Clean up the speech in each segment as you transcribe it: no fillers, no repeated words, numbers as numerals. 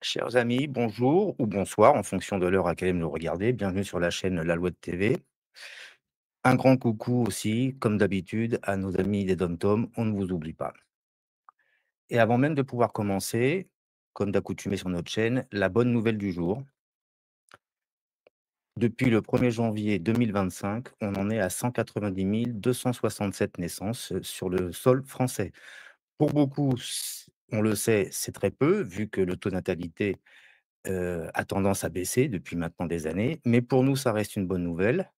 Chers amis, bonjour ou bonsoir en fonction de l'heure à laquelle vous nous regardez. Bienvenue sur la chaîne l'Alouette TV. Un grand coucou aussi, comme d'habitude, à nos amis des Dom-Tom. On ne vous oublie pas. Et avant même de pouvoir commencer, comme d'accoutumé sur notre chaîne, la bonne nouvelle du jour. Depuis le 1er janvier 2025, on en est à 190 267 naissances sur le sol français. Pour beaucoup, on le sait, c'est très peu, vu que le taux de natalité a tendance à baisser depuis maintenant des années, mais pour nous, ça reste une bonne nouvelle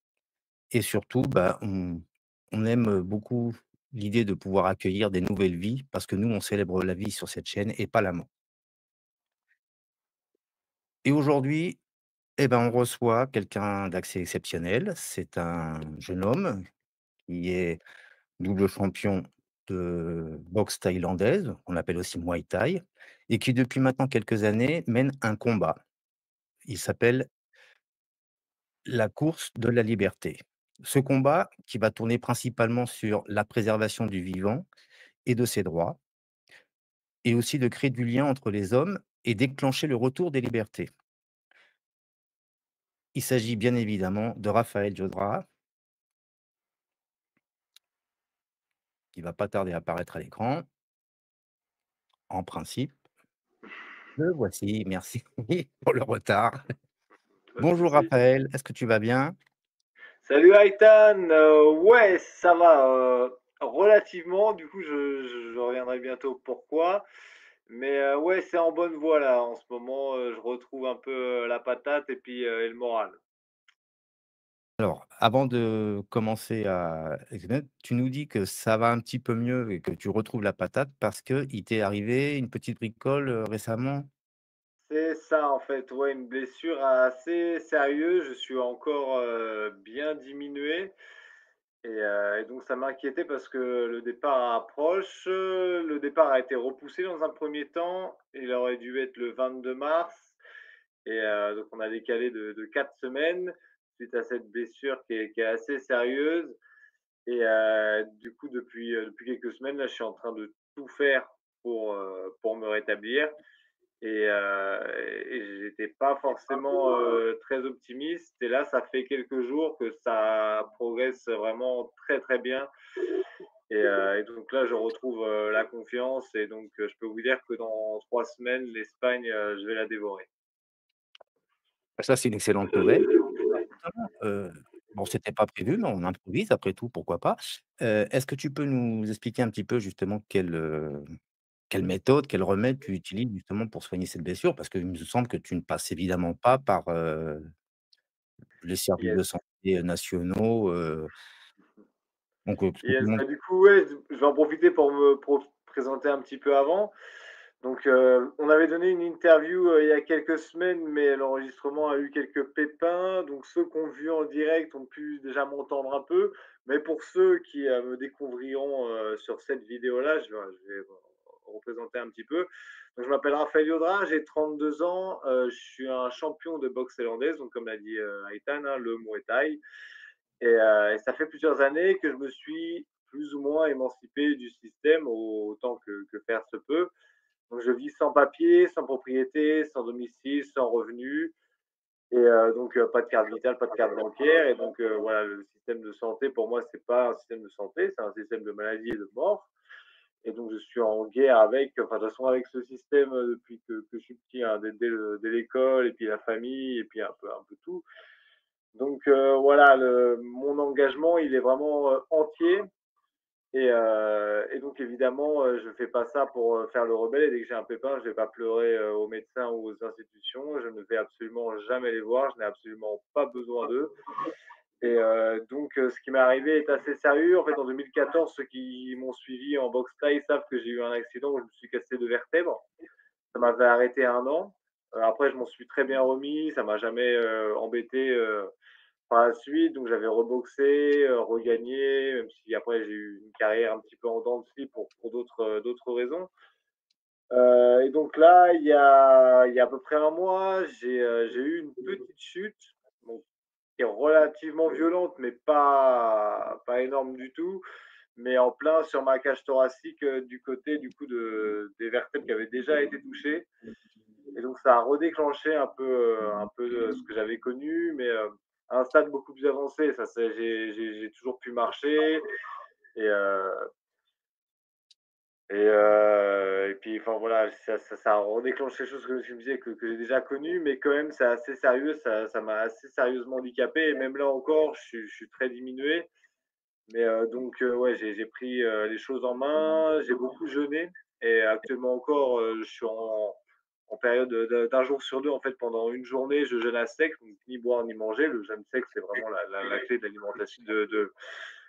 et surtout, bah, on aime beaucoup l'idée de pouvoir accueillir des nouvelles vies parce que nous, on célèbre la vie sur cette chaîne et pas la mort. Et aujourd'hui, eh ben, on reçoit quelqu'un d'assez exceptionnel. C'est un jeune homme qui est double champion de boxe thaïlandaise, on appelle aussi Muay Thai, et qui depuis maintenant quelques années mène un combat. Il s'appelle la course de la liberté. Ce combat qui va tourner principalement sur la préservation du vivant et de ses droits, et aussi de créer du lien entre les hommes et déclencher le retour des libertés. Il s'agit bien évidemment de Raphaël Jodra, qui va pas tarder à apparaître à l'écran, en principe. Le voici, merci pour le retard. Pas de Bonjour souci. Raphaël, est-ce que tu vas bien? Salut Aitan, ouais, ça va relativement. Du coup, je reviendrai bientôt pourquoi. Mais ouais, c'est en bonne voie là en ce moment. Je retrouve un peu la patate et le moral. Alors, avant de commencer à tu nous dis que ça va un petit peu mieux et que tu retrouves la patate parce qu'il t'est arrivé une petite bricole, récemment? C'est ça en fait, ouais, une blessure assez sérieuse. Je suis encore bien diminué. Et donc ça m'inquiétait parce que le départ approche. Le départ a été repoussé dans un premier temps. Il aurait dû être le 22 mars. Donc on a décalé de 4 semaines suite à cette blessure qui est assez sérieuse. Du coup, depuis quelques semaines, là, je suis en train de tout faire pour me rétablir. Et j'étais pas forcément très optimiste. Et là, ça fait quelques jours que ça progresse vraiment très très bien. Et donc là, je retrouve la confiance. Et donc, je peux vous dire que dans 3 semaines, l'Espagne, je vais la dévorer. Ça, c'est une excellente nouvelle. Alors justement, bon, c'était pas prévu, mais on improvise après tout, pourquoi pas? Est-ce que tu peux nous expliquer un petit peu justement quelle méthode, quel remède tu utilises justement pour soigner cette blessure? Parce qu'il me semble que tu ne passes évidemment pas par, les services Yes. de santé nationaux, donc tout le Yes, monde. bah, du coup, ouais, je vais en profiter pour me présenter un petit peu avant. Donc, on avait donné une interview, il y a quelques semaines, mais l'enregistrement a eu quelques pépins. Donc ceux qui ont vu en direct ont pu déjà m'entendre un peu. Mais pour ceux qui, me découvriront, sur cette vidéo-là, je vais représenter un petit peu. Donc je m'appelle Raphaël Yodra, j'ai 32 ans, je suis un champion de boxe thaïlandaise, donc comme l'a dit, Aitan, hein, le Muay Thai. Et ça fait plusieurs années que je me suis plus ou moins émancipé du système autant que faire se peut. Donc je vis sans papier, sans propriété, sans domicile, sans revenu. Pas de carte vitale, pas de carte bancaire. Et donc voilà, le système de santé, pour moi, c'est pas un système de santé, c'est un système de maladie et de mort. Et donc je suis en guerre avec, enfin de toute façon avec ce système depuis que je suis petit, hein, dès l'école, et puis la famille, et puis un peu tout. Donc voilà, mon engagement, il est vraiment entier. Et donc évidemment, je fais pas ça pour faire le rebelle. Et dès que j'ai un pépin, je vais pas pleurer aux médecins ou aux institutions. Je ne vais absolument jamais les voir. Je n'ai absolument pas besoin d'eux. Ce qui m'est arrivé est assez sérieux. En fait, en 2014, ceux qui m'ont suivi en boxe thaï savent que j'ai eu un accident où je me suis cassé 2 vertèbres. Ça m'avait arrêté un an. Après, je m'en suis très bien remis. Ça m'a jamais embêté par la suite. Donc, j'avais reboxé, regagné, même si après, j'ai eu une carrière un petit peu en dents de scie pour d'autres raisons. Et donc là, il y a à peu près un mois, j'ai eu une petite chute, donc, qui est relativement violente, mais pas énorme du tout, mais en plein sur ma cage thoracique, du côté du coup des vertèbres qui avaient déjà été touchées. et donc ça a redéclenché un peu de ce que j'avais connu, mais à un stade beaucoup plus avancé. Ça c'est j'ai toujours pu marcher et et puis enfin voilà, ça a redéclenché quelque chose que je me disais que j'ai déjà connu, mais quand même c'est assez sérieux, ça m'a assez sérieusement handicapé et même là encore, je suis très diminué. Mais donc ouais, j'ai pris, les choses en main, j'ai beaucoup jeûné et actuellement encore, je suis en période d'un jour sur 2 en fait, pendant une journée, je jeûne à sec, donc ni boire ni manger. Le jeûne sec, c'est vraiment la clé de l'alimentation de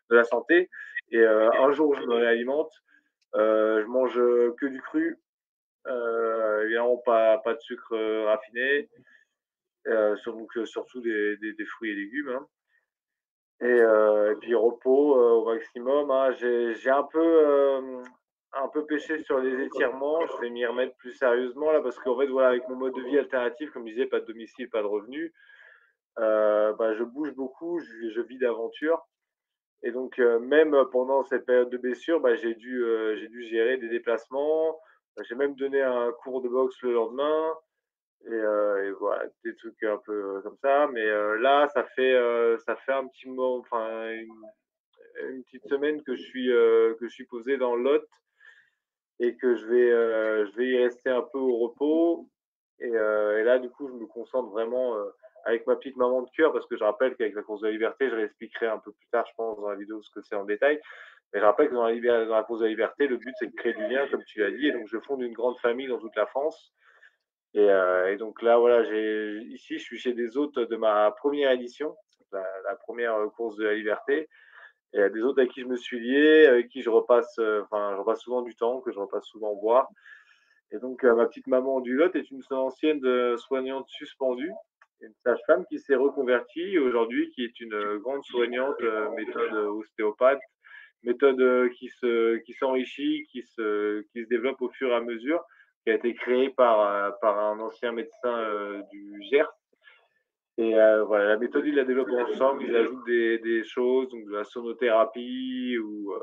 la santé et un jour, je me réalimente, je mange, que du cru, évidemment pas de sucre, raffiné, surtout des fruits et légumes, hein. Et puis repos, au maximum, hein. J'ai un peu pêché sur les étirements. Je vais m'y remettre plus sérieusement là parce qu'en fait, voilà, avec mon mode de vie alternatif, comme je disais, pas de domicile, pas de revenus, bah, je bouge beaucoup, je vis d'aventure et donc même pendant cette période de blessure, bah, j'ai dû gérer des déplacements. J'ai même donné un cours de boxe le lendemain et voilà, des trucs un peu comme ça. Mais là, ça fait un petit moment, enfin une petite semaine que je suis posé dans le Lot et que je vais y rester un peu au repos et là, du coup, je me concentre vraiment, avec ma petite maman de cœur parce que je rappelle qu'avec la course de la liberté, je réexpliquerai un peu plus tard, je pense, dans la vidéo ce que c'est en détail. Mais je rappelle que dans la course de la liberté, le but, c'est de créer du lien, comme tu l'as dit et donc je fonde une grande famille dans toute la France et donc là, voilà, je suis chez des hôtes de ma première édition, la 1re, course de la liberté et il y a des autres avec qui je me suis lié, avec qui je repasse souvent du temps, que je repasse souvent voir. Et donc, ma petite maman du Lot est une ancienne soignante suspendue, une sage-femme qui s'est reconvertie aujourd'hui, qui est une grande soignante, méthode ostéopathe, méthode qui s'enrichit, qui se développe au fur et à mesure, qui a été créée par un ancien médecin du Gers. Et voilà, la méthode, ils la développent ensemble, ils ajoutent des choses, donc de la sonothérapie ou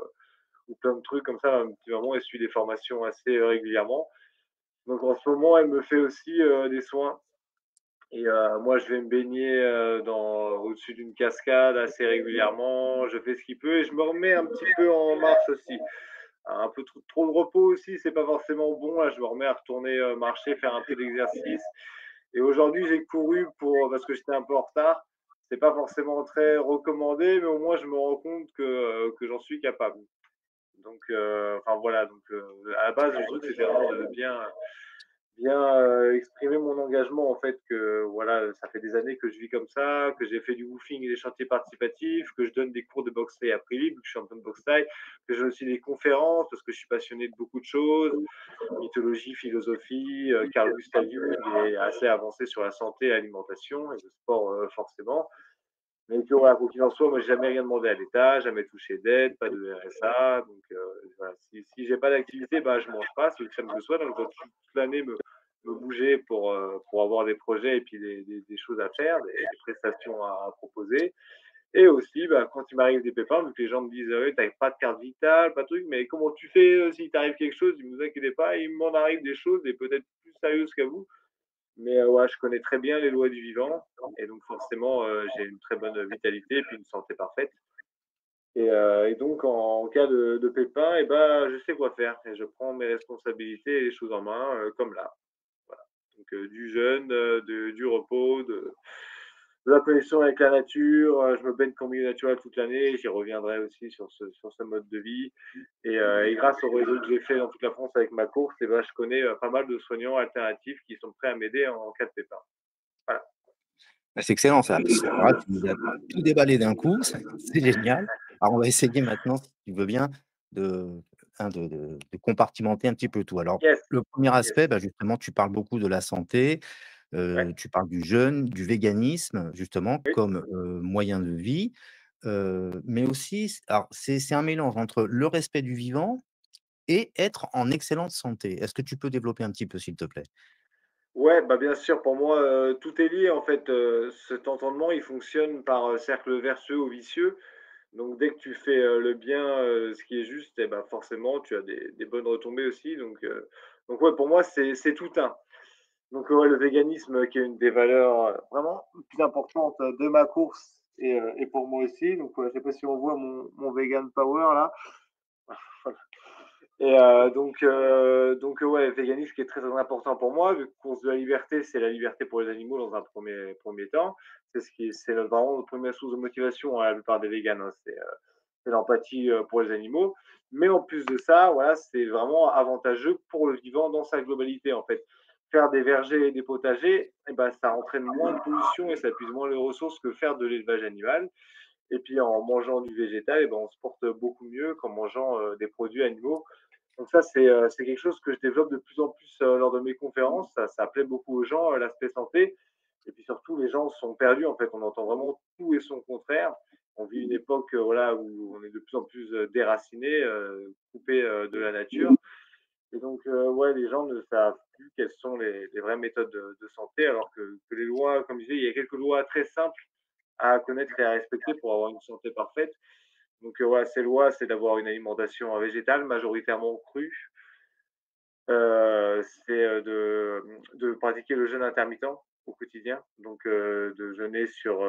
plein de trucs comme ça. Ma petite maman, elle suit des formations assez régulièrement. Donc en ce moment, elle me fait aussi des soins. Et moi, je vais me baigner au-dessus d'une cascade assez régulièrement. Je fais ce qu'il peut et je me remets un petit peu en marche aussi. Un peu trop de repos aussi, c'est pas forcément bon. Là, je me remets à retourner marcher, faire un peu d'exercice. Et aujourd'hui, j'ai couru parce que j'étais un peu en retard. C'est pas forcément très recommandé, mais au moins je me rends compte que j'en suis capable. Donc, enfin voilà. Donc, à la base, le truc c'était vraiment de bien exprimer mon engagement en fait que voilà, ça fait des années que je vis comme ça, que j'ai fait du woofing et des chantiers participatifs, que je donne des cours de boxe thaï à prix libre, que je suis champion de boxe thaï, que je donne aussi des conférences parce que je suis passionné de beaucoup de choses, mythologie, philosophie, Carl Gustav Jung est assez avancé sur la santé, l'alimentation et le sport, forcément. Mais que voilà, quoi qu'il en soit, moi j'ai jamais rien demandé à l'État, jamais touché d'aide, pas de RSA, donc voilà, si j'ai pas d'activité, bah, je mange pas, c'est aussi simple que ce soit, donc je dois toute l'année me bouger pour avoir des projets et puis des choses à faire, des prestations à proposer et aussi, bah, quand il m'arrive des pépins, donc les gens me disent: «Ah ouais, tu pas de carte vitale, pas de truc, mais comment tu fais, s'il t'arrive quelque chose?» «Ne vous inquiétez pas, il m'en arrive des choses et peut-être plus sérieuses qu'à vous». Mais ouais, je connais très bien les lois du vivant et donc forcément, j'ai une très bonne vitalité et puis une santé parfaite et donc en cas de pépin et ben, je sais quoi faire et je prends mes responsabilités et les choses en main, comme là. Voilà. Donc du jeûne, du repos, de la connexion avec la nature, je me baigne qu'en milieu naturel toute l'année, j'y reviendrai aussi sur ce mode de vie et grâce au réseau que j'ai fait dans toute la France avec ma course et ben, je connais, pas mal de soignants alternatifs qui sont prêts à m'aider en cas de pépin. Voilà. Bah, c'est excellent ça. Alors là, tu nous as tout déballé d'un coup, c'est génial. Alors on va essayer maintenant, si tu veux bien, de de compartimenter un petit peu tout. Alors, Yes, le premier yes, aspect, bah, justement, tu parles beaucoup de la santé, ouais, tu parles du jeûne, du véganisme, justement, oui. comme, moyen de vie, mais aussi alors c'est un mélange entre le respect du vivant et être en excellente santé. Est-ce que tu peux développer un petit peu, s'il te plaît? Ouais, bah, bien sûr, pour moi, tout est lié en fait, cet entendement, il fonctionne par, cercle vertueux ou vicieux. Donc dès que tu fais, le bien, ce qui est juste et ben, forcément tu as des bonnes retombées aussi donc ouais, pour moi c'est tout un. Donc ouais, le véganisme, qui est une des valeurs, vraiment plus importantes, de ma course et pour moi aussi. Donc je sais pas si on voit mon vegan power là. Voilà. Et ouais, le véganisme qui est très, très important pour moi, vu que course de la liberté, c'est la liberté pour les animaux dans un premier temps. C'est vraiment notre 1re source de motivation, hein, la plupart des végans, hein, c'est l'empathie, pour les animaux. Mais en plus de ça, voilà, c'est vraiment avantageux pour le vivant dans sa globalité, en fait. Faire des vergers et des potagers, et ben, ça entraîne moins de pollution et ça épuise moins les ressources que faire de l'élevage animal. Et puis en mangeant du végétal, et ben, on se porte beaucoup mieux qu'en mangeant, des produits animaux. Donc ça, c'est quelque chose que je développe de plus en plus, lors de mes conférences. Ça plaît beaucoup aux gens, l'aspect santé. Et puis surtout, les gens sont perdus, en fait. On entend vraiment tout et son contraire. On vit une époque, voilà, où on est de plus en plus, déracinés, coupés, de la nature. Et donc, ouais, les gens ne savent plus quelles sont les vraies méthodes de santé, alors que les lois, comme je disais, il y a quelques lois très simples à connaître et à respecter pour avoir une santé parfaite. Donc, ouais, ces lois, c'est d'avoir une alimentation, végétale, majoritairement crue. C'est, de pratiquer le jeûne intermittent au quotidien, donc de jeûner sur,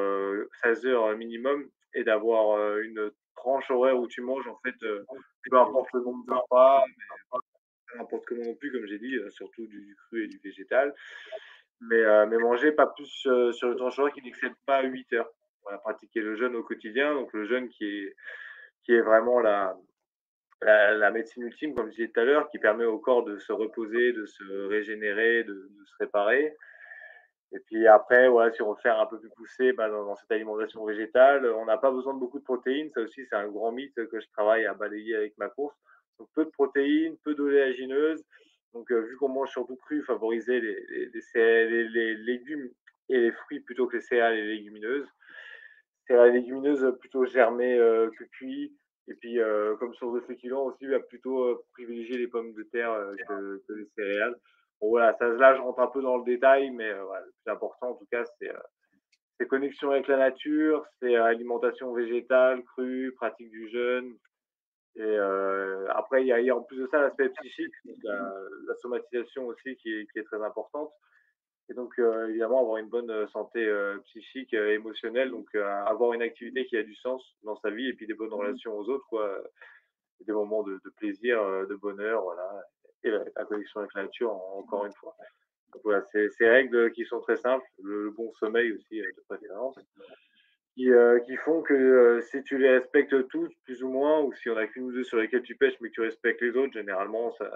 16 heures minimum et d'avoir, une tranche horaire où tu manges en fait, peu importe le nombre de repas, pas n'importe comment non plus comme j'ai dit, surtout du cru et du végétal, mais manger pas plus, sur une tranche horaire qui n'excède pas 8 heures. Voilà, pratiquer le jeûne au quotidien, donc le jeûne qui est vraiment la médecine ultime, comme je disais tout à l'heure, qui permet au corps de se reposer, de se régénérer, de se réparer. Et puis après, voilà, si on veut faire un peu plus poussé, bah, dans cette alimentation végétale, on n'a pas besoin de beaucoup de protéines. Ça aussi, c'est un grand mythe que je travaille à balayer avec ma course. Donc peu de protéines, peu d'oléagineuses. Donc vu qu'on mange surtout cru, favoriser les légumes et les fruits plutôt que les céréales et les légumineuses. Céréales et légumineuses plutôt germées, que cuits. Et puis, comme source de féculents aussi, bah, plutôt, privilégier les pommes de terre, que les céréales. Bon voilà, ça là, je rentre un peu dans le détail, mais, voilà, le plus important en tout cas, c'est connexion avec la nature, c'est alimentation végétale, crue, pratique du jeûne. Et après il y a en plus de ça l'aspect psychique, donc la somatisation aussi qui est très importante. Et donc, évidemment, avoir une bonne, santé, psychique, émotionnelle, donc, avoir une activité qui a du sens dans sa vie et puis des bonnes relations aux autres, quoi, des moments de plaisir, de bonheur, voilà, et la connexion avec la nature, encore une fois. Donc voilà, c'est ces règles qui sont très simples, le bon sommeil aussi, de préférence, qui font que, si tu les respectes tous plus ou moins, ou s'il y en a qu'une ou 2 sur lesquelles tu pêches, mais que tu respectes les autres, généralement ça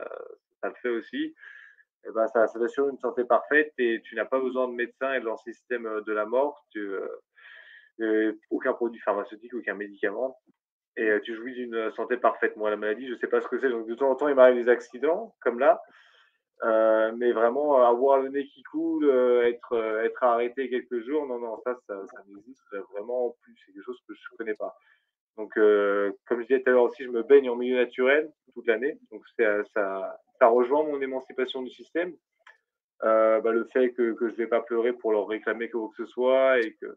le fait aussi. Et ben, ça t'assure une santé parfaite et tu n'as pas besoin de médecin et de leur système, de la mort. Aucun produit pharmaceutique, aucun médicament et tu jouis d'une, santé parfaite. Moi, la maladie, je ne sais pas ce que c'est, donc de temps en temps, il m'arrive des accidents comme là, mais vraiment, avoir le nez qui coule, être arrêté quelques jours, non, non, ça n'existe vraiment plus. C'est quelque chose que je connais pas. Donc, comme je disais tout à l'heure aussi, je me baigne en milieu naturel toute l'année, donc ça rejoint mon émancipation du système. Bah, le fait que je vais pas pleurer pour leur réclamer quoi que ce soit et que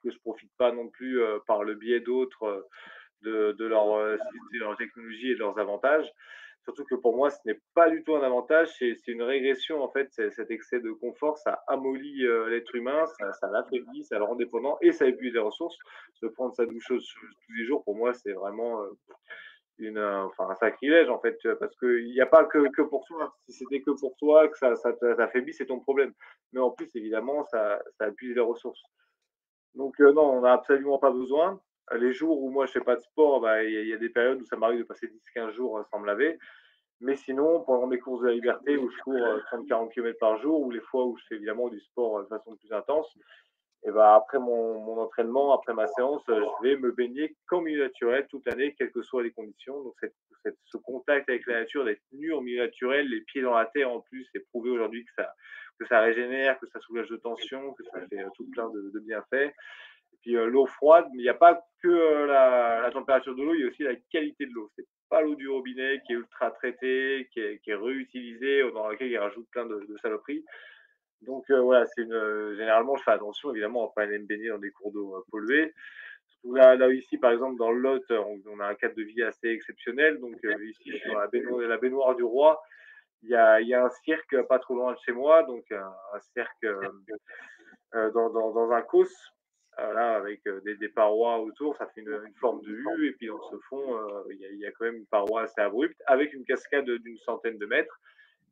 je profite pas non plus, par le biais d'autres, de leur, de leur technologie et de leurs avantages. Surtout que pour moi, ce n'est pas du tout un avantage, c'est une régression en fait, cet excès de confort, ça amollit, l'être humain, ça l'affaiblit, ça le rend dépendant et ça épuise les ressources. Se prendre sa douche tous les jours, pour moi, c'est vraiment, enfin un sacrilège en fait, parce qu'il n'y a pas que pour toi. Si c'était que pour toi, que ça t'affaiblit, c'est ton problème. Mais en plus, évidemment, ça épuise les ressources. Donc non, on n'a absolument pas besoin. Les jours où moi je fais pas de sport, bah, il y a des périodes où ça m'arrive de passer 10-15 jours, sans me laver. Mais sinon, pendant mes courses de la liberté où je cours, 30-40 kilomètres par jour ou les fois où je fais évidemment du sport, de façon plus intense, et bah, après mon entraînement, après ma séance, je vais me baigner qu'en milieu naturel toute l'année, quelles que soient les conditions. Donc ce contact avec la nature, d'être nu en milieu naturel, les pieds dans la terre en plus, c'est prouvé aujourd'hui que ça régénère, que ça soulage de tensions, que ça fait, tout plein de bienfaits. Et puis, l'eau froide, mais il y a pas que, la température de l'eau, il y a aussi la qualité de l'eau. C'est pas l'eau du robinet qui est ultra traitée, qui est réutilisée, dans laquelle ils rajoutent plein de saloperies. Donc voilà, généralement, je fais attention évidemment à pas aller me baigner dans des cours d'eau, pollués. Surtout là ici, par exemple, dans le Lot, on a un cadre de vie assez exceptionnel. Donc ici, je suis dans la baignoire du Roi. il y a un cirque pas trop loin de chez moi, donc un cirque, dans un causse, là, avec, des parois autour, ça fait une forme de U et puis dans ce fond, il y a quand même une paroi assez abrupte avec une cascade, d'une centaine de mètres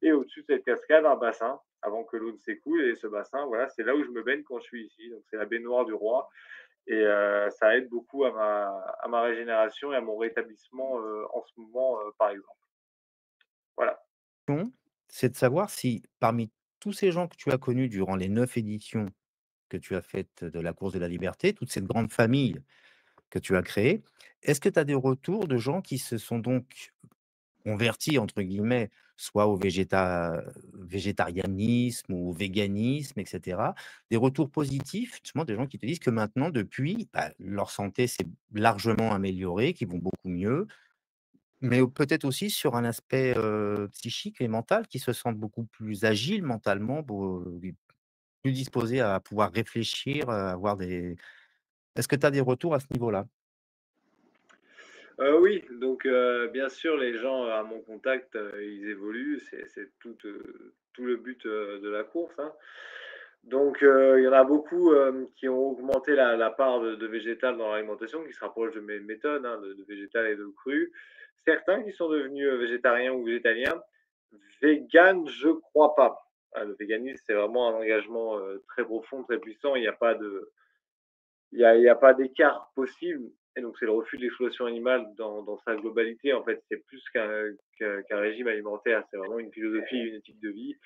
et au-dessus de cette cascade, un bassin avant que l'eau ne s'écoule et ce bassin, voilà, c'est là où je me baigne quand je suis ici, donc c'est la baignoire du roi et ça aide beaucoup à ma régénération et à mon rétablissement, en ce moment, par exemple. Voilà. C'est de savoir si parmi tous ces gens que tu as connus durant les 9 éditions que tu as faites de la course de la liberté, toute cette grande famille que tu as créée, est-ce que tu as des retours de gens qui se sont donc «convertis» entre guillemets, soit au végétarianisme ou au véganisme et cetera? Des retours positifs, justement des gens qui te disent que maintenant depuis, bah, leur santé s'est largement améliorée, qu'ils vont beaucoup mieux, mais peut-être aussi sur un aspect, psychique et mental, qui se sentent beaucoup plus agiles mentalement, plus disposés à pouvoir réfléchir, à avoir des est-ce que tu as des retours à ce niveau-là? Oui, donc bien sûr, les gens à mon contact, ils évoluent, c'est tout le but, de la course, hein. Donc il y en a beaucoup, qui ont augmenté la part de végétal dans l'alimentation, qui se rapproche de mes méthodes, hein, de végétal et de cru. Certains qui sont devenus, végétariens ou végétaliens. Véganes, je crois pas. Le véganisme, c'est vraiment un engagement, très profond, très puissant. Il y a pas d'écart possible et donc c'est le refus de l'exploitation animale dans sa globalité, en fait. C'est plus qu'un régime alimentaire, c'est vraiment une philosophie, une éthique de vie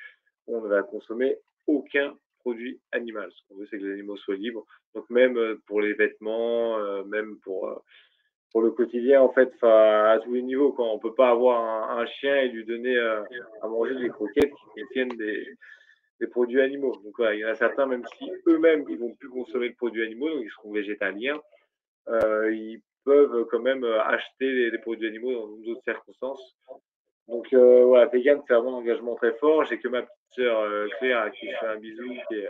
où on ne va consommer aucun produit animal. Ce qu'on veut, c'est que les animaux soient libres. Donc même, pour les vêtements, même pour le quotidien, en fait, enfin, à tous les niveaux, quoi. On peut pas avoir un chien et lui donner, à manger des croquettes qui contiennent des produits animaux. Donc voilà, il y en a certains, même si eux-mêmes, ils vont plus consommer de produits animaux, donc ils seront végétaliens, ils peuvent quand même, acheter des produits animaux dans d'autres circonstances. Donc voilà, végan, c'est vraiment un engagement très fort. J'ai que ma petite sœur, Claire, à qui je fais un bisou, qui est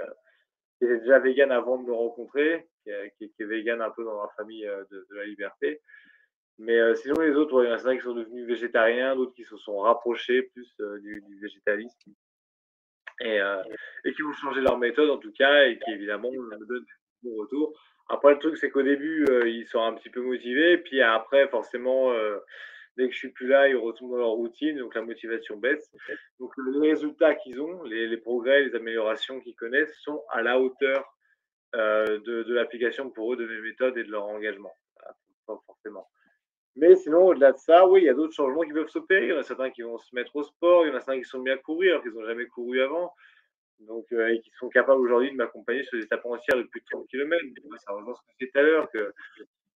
déjà végane avant de me rencontrer, qui est végane un peu dans la famille, de la liberté. Mais sinon les autres, ouais, il y en a certains qui sont devenus végétariens, d'autres qui se sont rapprochés plus, du végétalisme et heu et qui ont changé leur méthode en tout cas et qui évidemment me donnent des bons retours. Après le truc, c'est qu'au début, ils sont un petit peu motivés, puis après forcément, dès que je suis plus là, ils retournent dans leur routine, donc la motivation baisse. Donc les résultats qu'ils ont, les progrès, les améliorations qu'ils connaissent sont à la hauteur, de l'application pour eux de mes méthodes et de leur engagement. Voilà, pas forcément. Mais sinon, au-delà de ça, oui, il y a d'autres changements qui peuvent s'opérer. Il y en a certains qui vont se mettre au sport, il y en a certains qui sont mis à courir alors qu'ils n'ont jamais couru avant. Donc, et qui sont capables aujourd'hui de m'accompagner sur des étapes entières de plus de 30 kilomètres. Moi, ça rejoint ce que je disais tout à l'heure, que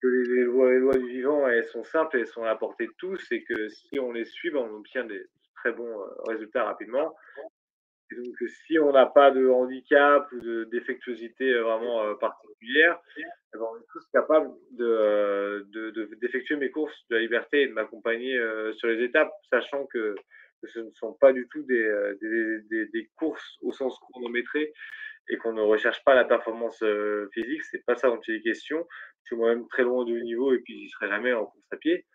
les lois du vivant, elles sont simples, elles sont à la portée de tous, et que si on les suit, ben, on obtient des très bons résultats rapidement. Et donc, si on n'a pas de handicap ou de défectuosité vraiment particulière, eh ben, on est tous capables d'effectuer mes courses de la liberté et de m'accompagner sur les étapes, sachant que ce ne sont pas du tout des courses au sens chronométré et qu'on ne recherche pas la performance physique. C'est pas ça dont il est question. Je suis moi-même très loin du haut niveau et puis j'y serai jamais en course à pied.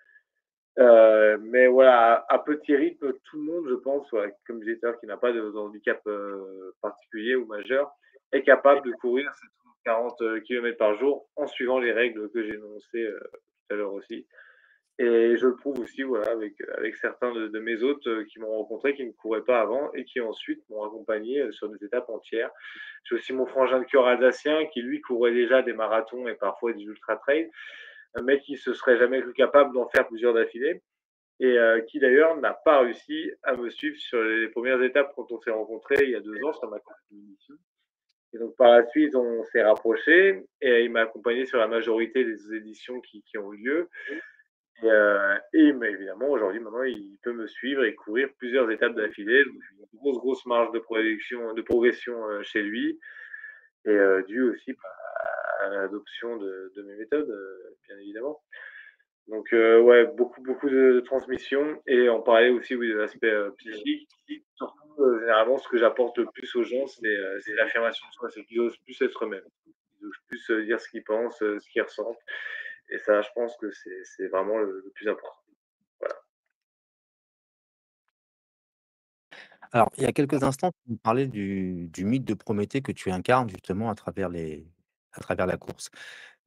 Mais voilà, à petit rythme, tout le monde, je pense, ouais, comme je disais tout à l'heure, qui n'a pas de handicap particulier ou majeur, est capable de courir ces 40 kilomètres par jour en suivant les règles que j'ai énoncées tout à l'heure aussi. Et je le prouve aussi, voilà, avec certains de mes hôtes qui m'ont rencontré, qui ne couraient pas avant et qui ensuite m'ont accompagné sur des étapes entières. J'ai aussi mon frangin de cœur alsacien qui, lui, courait déjà des marathons et parfois des ultra trails, mais qui se serait jamais cru capable d'en faire plusieurs d'affilée et qui d'ailleurs n'a pas réussi à me suivre sur les premières étapes quand on s'est rencontrés il y a 2 ans sur ma course d'édition. Et donc par la suite, on s'est rapprochés et il m'a accompagné sur la majorité des éditions qui ont eu lieu. Et mais évidemment, aujourd'hui, maintenant, il peut me suivre et courir plusieurs étapes d'affilée. Donc une grosse marge de progression, chez lui et dû aussi, bah, à l'adoption de mes méthodes, bien évidemment. Donc ouais, beaucoup de transmission et on parlait aussi, oui, de l'aspect, psychique. Surtout, généralement, ce que j'apporte le plus aux gens, c'est l'affirmation de soi, c'est qu'ils osent plus être eux-mêmes. Ils osent plus, dire ce qu'ils pensent, ce qu'ils ressentent et ça, je pense que c'est vraiment le plus important. Voilà. Alors, il y a quelques instants, tu me parlais du mythe de Prométhée que tu incarnes justement à travers la course.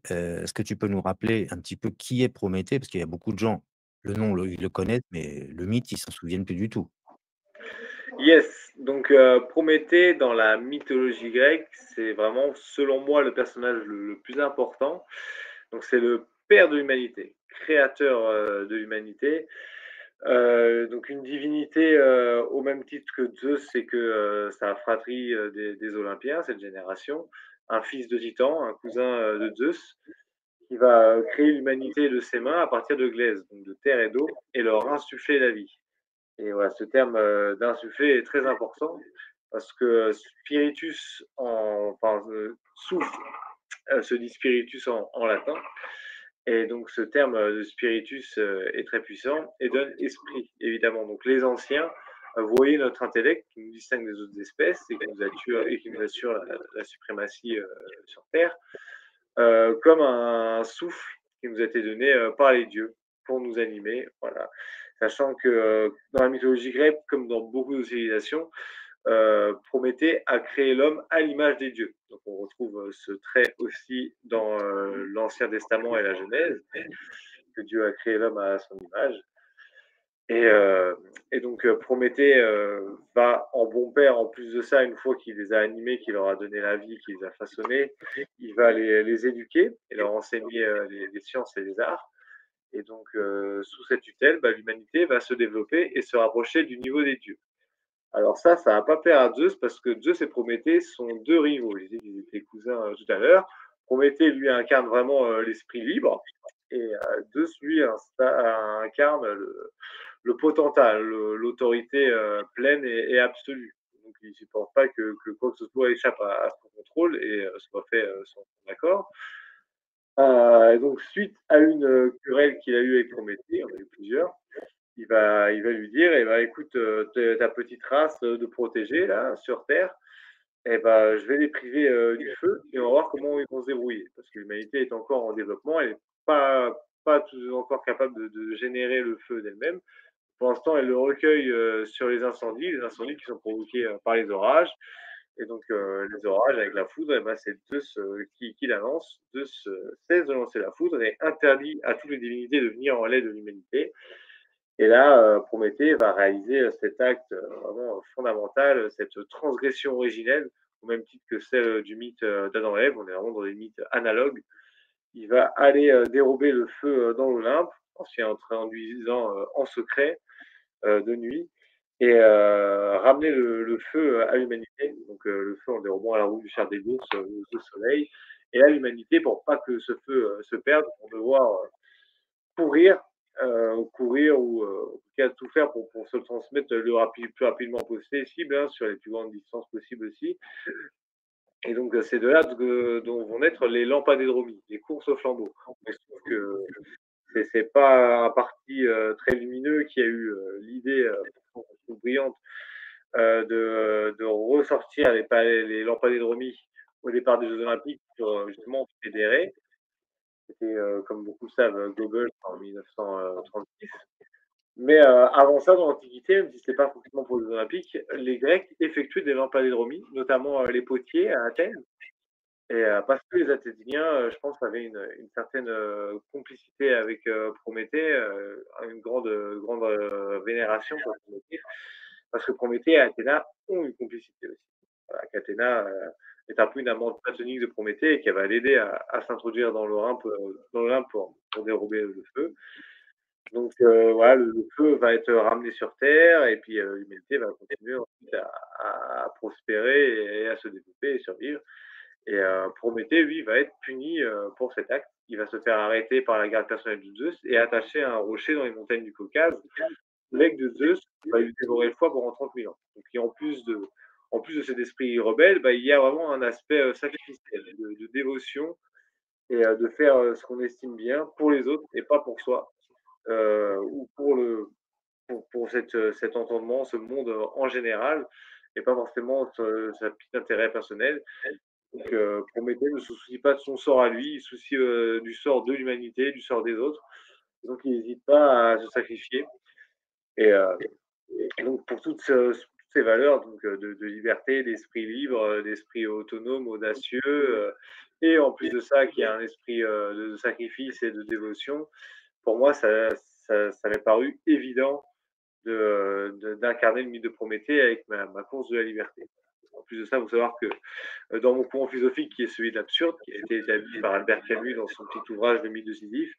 Est-ce que tu peux nous rappeler un petit peu qui est Prométhée? Parce qu'il y a beaucoup de gens, le nom, ils le connaissent, mais le mythe, ils s'en souviennent plus du tout. Yes, donc Prométhée dans la mythologie grecque, c'est vraiment, selon moi, le personnage le plus important. Donc c'est le père de l'humanité, créateur, de l'humanité. Donc une divinité, au même titre que Zeus et que, sa fratrie, des Olympiens, cette génération. Un fils de Titan, un cousin, de Zeus, qui va, créer l'humanité de ses mains à partir de glaise, donc de terre et d'eau, et leur insuffler la vie. Et voilà, ce terme, d'insuffler est très important parce que spiritus souffle, se dit spiritus en latin, et donc ce terme, de spiritus, est très puissant et donne esprit, évidemment. Donc les anciens, voyaient notre intellect qui nous distingue des autres espèces et qui nous assure la suprématie, sur terre, comme un souffle qui nous a été donné, par les dieux pour nous animer, voilà. Sachant que, dans la mythologie grecque, comme dans beaucoup de civilisations, Prométhée a créé l'homme à l'image des dieux. Donc on retrouve, ce trait aussi dans, l'Ancien Testament et la Genèse, que Dieu a créé l'homme à son image. Et, donc Prométhée, va en bon père, en plus de ça, une fois qu'il les a animés, qu'il leur a donné la vie, qu'il les a façonnés, il va les éduquer et leur enseigner, les sciences et les arts. Et donc, sous cette tutelle, bah, l'humanité va se développer et se rapprocher du niveau des dieux. Alors ça va pas plaire à Zeus parce que Zeus et Prométhée sont 2 rivaux. Je disais qu'ils étaient cousins, tout à l'heure. Prométhée, lui, incarne vraiment, l'esprit libre, et Zeus, lui, incarne le potentat, l'autorité, pleine et absolue. Donc il supporte pas que quoi que ce soit échappe à son contrôle et, soit fait, sans son accord. Et donc suite à une, querelle qu'il a eue avec Prométhée, il y en a eu plusieurs, il va lui dire: «Eh ben, écoute, ta petite race, de protégés là, sur terre, eh ben, je vais les priver, du feu et on va voir comment ils vont se débrouiller». Parce que l'humanité est encore en développement, elle est pas tout encore capable de générer le feu d'elle-même. Pour l'instant, elle le recueille, sur les incendies qui sont provoqués, par les orages. Et donc, les orages avec la foudre, et ben, c'est Zeus, qui la lance. Zeus, cesse de lancer la foudre et interdit à toutes les divinités de venir en l'aide de l'humanité. Et là, Prométhée va réaliser, cet acte, vraiment fondamental, cette transgression originelle, au même titre que celle, du mythe, d'Adam et Ève. On est vraiment dans des mythes analogues. Il va aller, dérober le feu, dans l'Olympe, en s'y introduisant, en secret, de nuit, et ramener le feu, à l'humanité. Donc, le feu en dérobant à la roue du char des ours, au soleil. Et là, l'humanité, pour pas que ce feu, se perde, vont devoir, courir, courir ou, en tout cas tout faire pour se le transmettre plus rapidement possible, hein, sur les plus grandes distances possibles aussi. Et donc, c'est de là dont vont naître les lampadédromies, les courses au flambeau. Mais je trouve que c'est pas un parti, très lumineux qui a eu, l'idée, pourtant brillante, de ressortir les lampadédromies au départ des Jeux olympiques pour, justement fédérer. C'était, comme beaucoup le savent, Goebbels en 1936. Mais, avant ça, dans l'Antiquité, même si c'était pas forcément pour les Jeux olympiques, les Grecs effectuaient des lampadédromies, notamment, les potiers à Athènes. Et, parce que les Athéniens, je pense, avaient une certaine, complicité avec, Prométhée, une grande, vénération pour Prométhée, parce que Prométhée et Athéna ont une complicité aussi. Voilà, qu'Athéna, est un peu une amante platonique de Prométhée et qu'elle va l'aider à s'introduire dans l'Olympe pour dérober le feu. Donc, voilà, le feu va être ramené sur terre et puis, l'humanité va continuer ensuite à prospérer et à se développer et survivre. Et, Prométhée, lui, va être puni, pour cet acte. Il va se faire arrêter par la garde personnelle de Zeus et attaché à un rocher dans les montagnes du Caucase. L'aigle de Zeus va lui dévorer le foie pendant 30 000 ans. Donc, et en plus de cet esprit rebelle, bah, il y a vraiment un aspect, sacrificiel, de dévotion, et, de faire, ce qu'on estime bien pour les autres et pas pour soi, ou pour cet entendement, ce monde, en général, et pas forcément sa petite intérêt personnel. Donc, Prométhée ne se soucie pas de son sort à lui, il se soucie, du sort de l'humanité, du sort des autres. Donc il n'hésite pas à se sacrifier. Et, donc pour toute cette ces valeurs donc de liberté, d'esprit libre, d'esprit autonome, audacieux, et en plus de ça, qui a un esprit, de sacrifice et de dévotion. Pour moi, ça m'est paru évident d'incarner le mythe de Prométhée avec ma course de la liberté. En plus de ça, il faut savoir que, dans mon courant philosophique qui est celui de l'absurde, qui a été établi par Albert Camus dans son petit ouvrage «Le mythe de Sisyphe»,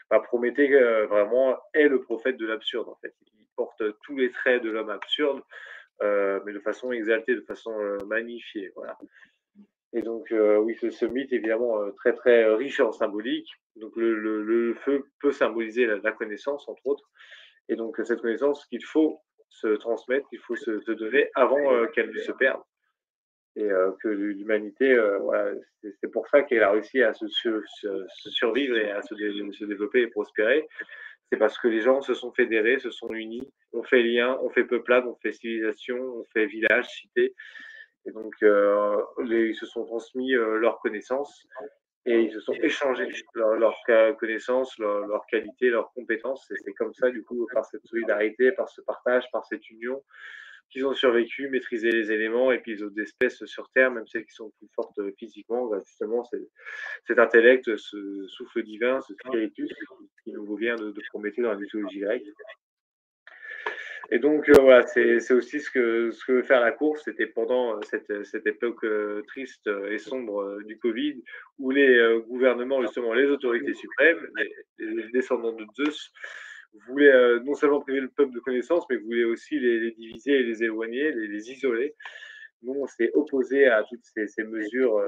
bah, Prométhée, vraiment est le prophète de l'absurde, en fait. Il porte tous les traits de l'homme absurde, mais de façon exaltée, de façon, magnifiée, voilà. Et donc, oui, ce mythe est évidemment, très, très riche en symbolique. Donc le feu peut symboliser la connaissance, entre autres, et donc cette connaissance qu'il faut se transmettre, qu'il faut se donner avant, qu'elle ne se perde, et que l'humanité, voilà, c'est pour ça qu'elle a réussi à se survivre et à se développer et prospérer. C'est parce que les gens se sont fédérés, se sont unis, ont fait lien, ont fait peuplade, ont fait civilisation, ont fait village, cité, et donc ils se sont transmis leurs connaissances, et ils se sont échangés leurs connaissances, leurs qualités, leurs compétences, et c'est comme ça, du coup, par cette solidarité, par ce partage, par cette union, qu'ils ont survécu, maîtrisé les éléments, et puis les autres espèces sur Terre, même celles qui sont plus fortes physiquement, bah, justement, cet intellect, ce souffle divin, ce spiritus qui nous vient de Prométhée dans la mythologie grecque. Et donc, voilà, c'est aussi ce que veut faire la course. C'était pendant cette époque triste et sombre du Covid, où les gouvernements, justement, les autorités suprêmes, les descendants de Zeus, voulaient non seulement priver le peuple de connaissances, mais voulaient aussi les diviser et les éloigner, les isoler. Nous, on s'est opposé à toutes ces mesures,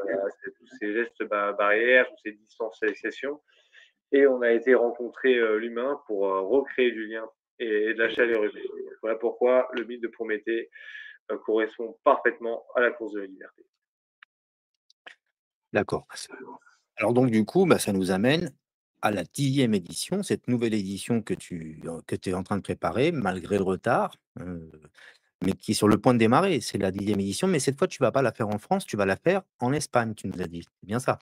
tous ces gestes barrières, toutes ces distanciations, et on a été rencontrer l'humain pour recréer du lien et de la chaleur humaine. Voilà pourquoi le mythe de Prométhée correspond parfaitement à la course de la liberté. D'accord. Alors donc du coup, bah, ça nous amène à la 10e édition, cette nouvelle édition que tu es en train de préparer malgré le retard, mais qui est sur le point de démarrer. C'est la 10e édition, mais cette fois tu vas pas la faire en France, tu vas la faire en Espagne, tu nous as dit. C'est bien ça?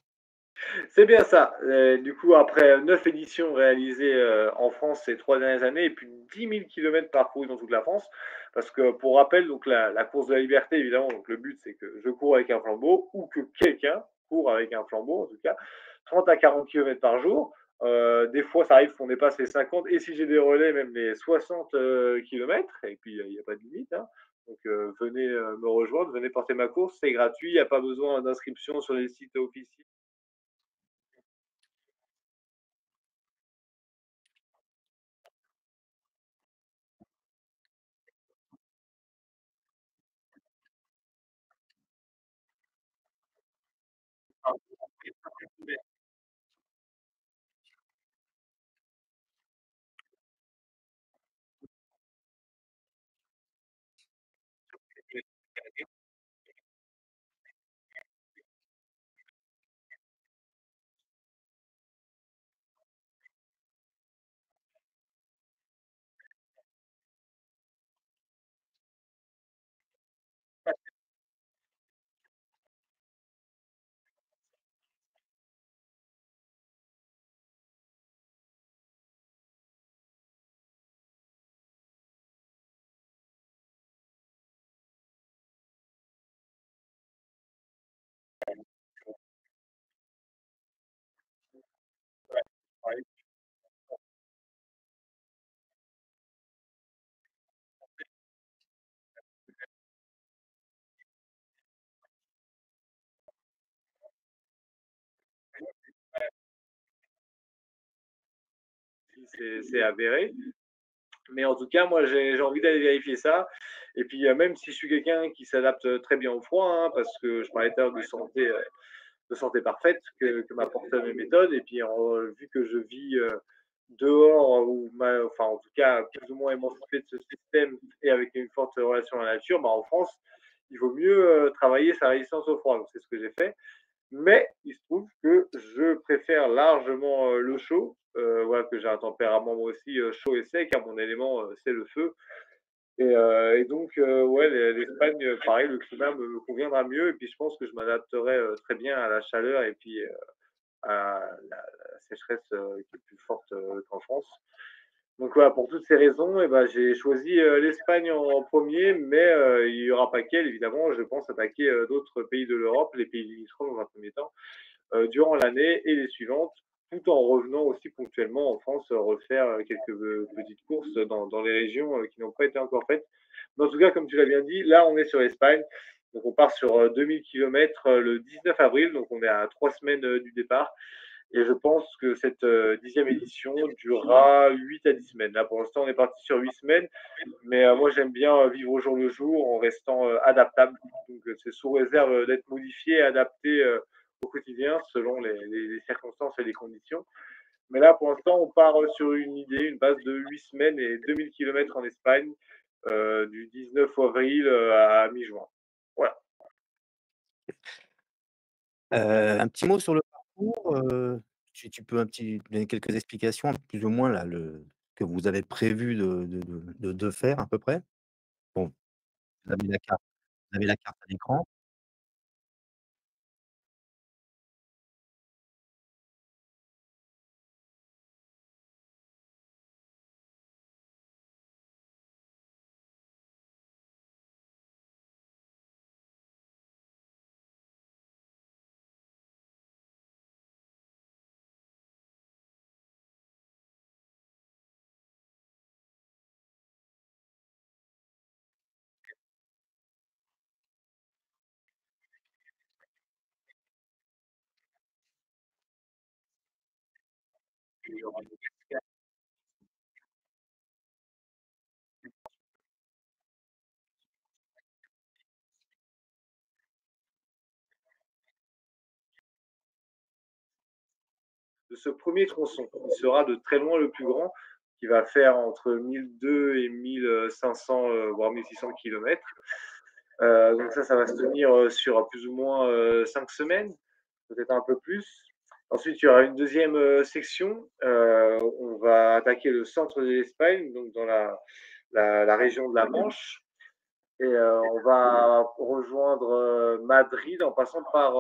C'est bien ça. Du coup, après 9 éditions réalisées en France ces 3 dernières années, et plus de 10 000 kilomètres parcourus dans toute la France, parce que pour rappel, donc la course de la liberté, évidemment, donc le but c'est que je cours avec un flambeau, ou que quelqu'un court avec un flambeau, en tout cas, 30 à 40 kilomètres par jour. Des fois, ça arrive qu'on dépasse les 50, et si j'ai des relais, même les 60 kilomètres, et puis il n'y a pas de limite, hein. Donc venez me rejoindre, venez porter ma course, c'est gratuit, il n'y a pas besoin d'inscription sur les sites officiels. C'est avéré. Mais en tout cas, moi, j'ai envie d'aller vérifier ça. Et puis, même si je suis quelqu'un qui s'adapte très bien au froid, hein, parce que je parlais tout à l'heure de santé parfaite que m'apportent mes méthodes. Et puis, vu que je vis dehors, enfin, en tout cas, plus ou moins émancipé de ce système et avec une forte relation à la nature, bah, en France, il vaut mieux travailler sa résistance au froid. Donc, c'est ce que j'ai fait. Mais il se trouve que je préfère largement, le chaud, voilà, que j'ai un tempérament moi aussi, chaud et sec, hein. Mon élément, c'est le feu, et donc ouais, l'Espagne, pareil, le climat me conviendra mieux, et puis je pense que je m'adapterai, très bien à la chaleur, et puis, à la sécheresse, qui est plus forte, qu'en France. Donc voilà, pour toutes ces raisons, et ben, j'ai choisi l'Espagne en premier, mais il n'y aura pas qu'elle, évidemment. Je pense attaquer d'autres pays de l'Europe, les pays limitrophes dans un premier temps, durant l'année et les suivantes, tout en revenant aussi ponctuellement en France refaire quelques petites courses dans les régions qui n'ont pas été encore faites. Mais en tout cas, comme tu l'as bien dit, là, on est sur l'Espagne. Donc, on part sur 2000 km le 19 avril. Donc, on est à 3 semaines du départ. Et je pense que cette 10e édition durera 8 à 10 semaines. Là, pour l'instant, on est parti sur 8 semaines. Mais moi, j'aime bien vivre au jour le jour en restant adaptable. Donc, c'est sous réserve d'être modifié et adapté au quotidien selon les circonstances et les conditions. Mais là, pour l'instant, on part sur une idée, une base de 8 semaines et 2000 km en Espagne, du 19 avril à mi-juin. Voilà. Un petit mot sur le parcours, tu peux un petit donner quelques explications, plus ou moins là, le que vous avez prévu de faire à peu près? Bon, vous avez la carte à l'écran. De ce premier tronçon, qui sera de très loin le plus grand, qui va faire entre 1200 et 1500, voire 1600 km. Donc ça va se tenir sur plus ou moins 5 semaines, peut-être un peu plus. Ensuite, il y aura une deuxième section. On va attaquer le centre de l'Espagne, donc dans la région de la Manche. Et on va rejoindre Madrid en passant par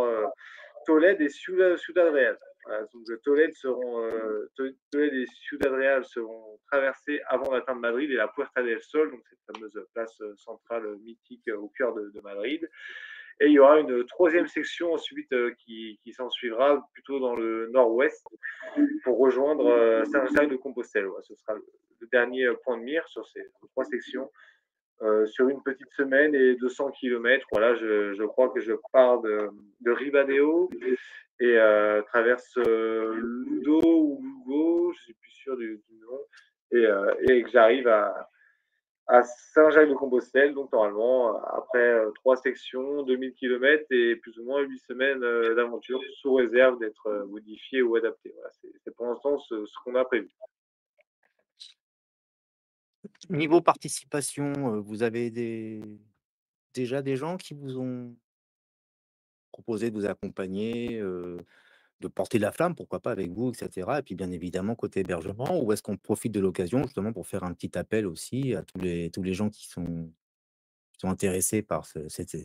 Tolède et Ciudad Real. Voilà, donc Tolède et Ciudad Real seront traversés avant d'atteindre Madrid et la Puerta del Sol, donc cette fameuse place centrale mythique au cœur de Madrid. Et il y aura une troisième section ensuite qui s'en suivra plutôt dans le nord-ouest pour rejoindre Saint-Jacques de Compostelle. Voilà, ce sera le dernier point de mire sur ces trois sections sur une petite semaine et 200 km. Voilà, je crois que je pars de Ribadeo et traverse Ludo ou Lugo, je suis plus sûr du nom, et que j'arrive à Saint-Jacques-de-Compostelle, donc normalement, après 3 sections, 2000 km et plus ou moins 8 semaines d'aventure, sous réserve d'être modifié ou adapté. Voilà, c'est pour l'instant ce qu'on a prévu. Niveau participation, vous avez déjà des gens qui vous ont proposé de vous accompagner, de porter la flamme, pourquoi pas avec vous et cetera? Et puis bien évidemment côté hébergement, ou est-ce qu'on profite de l'occasion justement pour faire un petit appel aussi à tous les gens qui sont intéressés par cette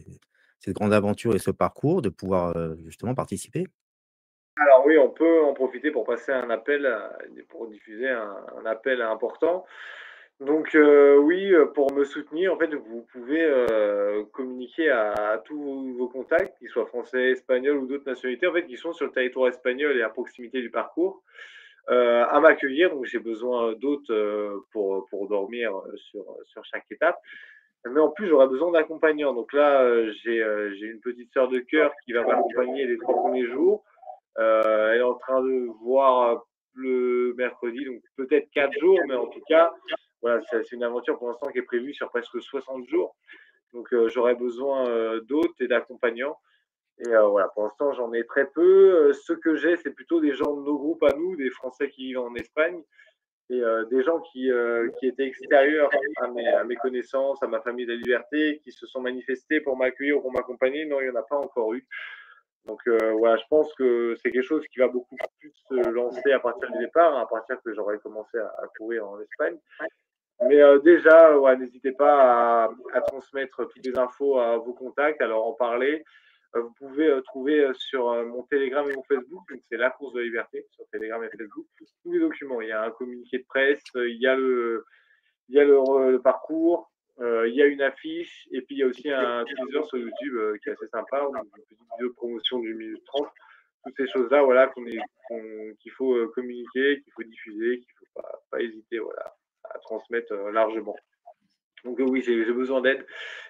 grande aventure et ce parcours, de pouvoir, justement participer? Alors oui, on peut en profiter pour passer un appel, pour diffuser un appel important. Donc oui, pour me soutenir, en fait, vous pouvez communiquer à tous vos contacts, qu'ils soient français, espagnols ou d'autres nationalités, en fait, qui sont sur le territoire espagnol et à proximité du parcours, à m'accueillir. Donc j'ai besoin d'hôtes pour dormir sur chaque étape. Mais en plus, j'aurais besoin d'accompagnants. Donc là, j'ai une petite sœur de cœur qui va m'accompagner les 3 premiers jours. Elle est en train de voir le mercredi, donc peut-être 4 jours, mais en tout cas, voilà, c'est une aventure pour l'instant qui est prévue sur presque 60 jours. Donc j'aurais besoin d'hôtes et d'accompagnants. Et voilà, pour l'instant, j'en ai très peu. Ce que j'ai, c'est plutôt des gens de nos groupes à nous, des Français qui vivent en Espagne, et des gens qui étaient extérieurs à mes connaissances, à ma famille de la liberté, qui se sont manifestés pour m'accueillir ou pour m'accompagner. Non, il n'y en a pas encore eu. Donc voilà, je pense que c'est quelque chose qui va beaucoup plus se lancer à partir du départ, hein, à partir que j'aurai commencé à courir en Espagne. Mais déjà, ouais, n'hésitez pas à transmettre toutes les infos à vos contacts, à leur en parler. vous pouvez, trouver, sur, mon Telegram et mon Facebook, donc c'est La Course de la Liberté sur Telegram et Facebook, tous les documents. Il y a un communiqué de presse, il y a le parcours, il y a une affiche et puis il y a aussi un teaser sur YouTube, qui est assez sympa, donc une petite vidéo de promotion d'1 minute 30. Toutes ces choses-là, voilà, qu'il faut, communiquer, qu'il faut diffuser, qu'il faut pas hésiter, voilà, à transmettre, largement. Donc oui, j'ai besoin d'aide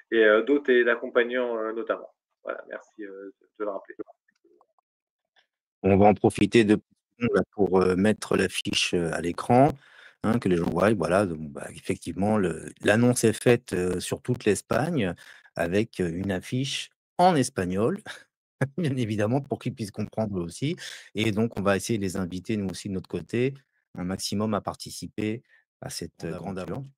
et d'autres et d'accompagnants, notamment. Voilà, merci, de le rappeler. On va en profiter de là pour, mettre l'affiche, à l'écran, hein, que les gens voient, voilà, donc bah, effectivement l'annonce est faite, sur toute l'Espagne avec, une affiche en espagnol, bien évidemment, pour qu'ils puissent comprendre eux aussi et donc on va essayer de les inviter, nous aussi de notre côté, un maximum à participer à cette, grande aventure.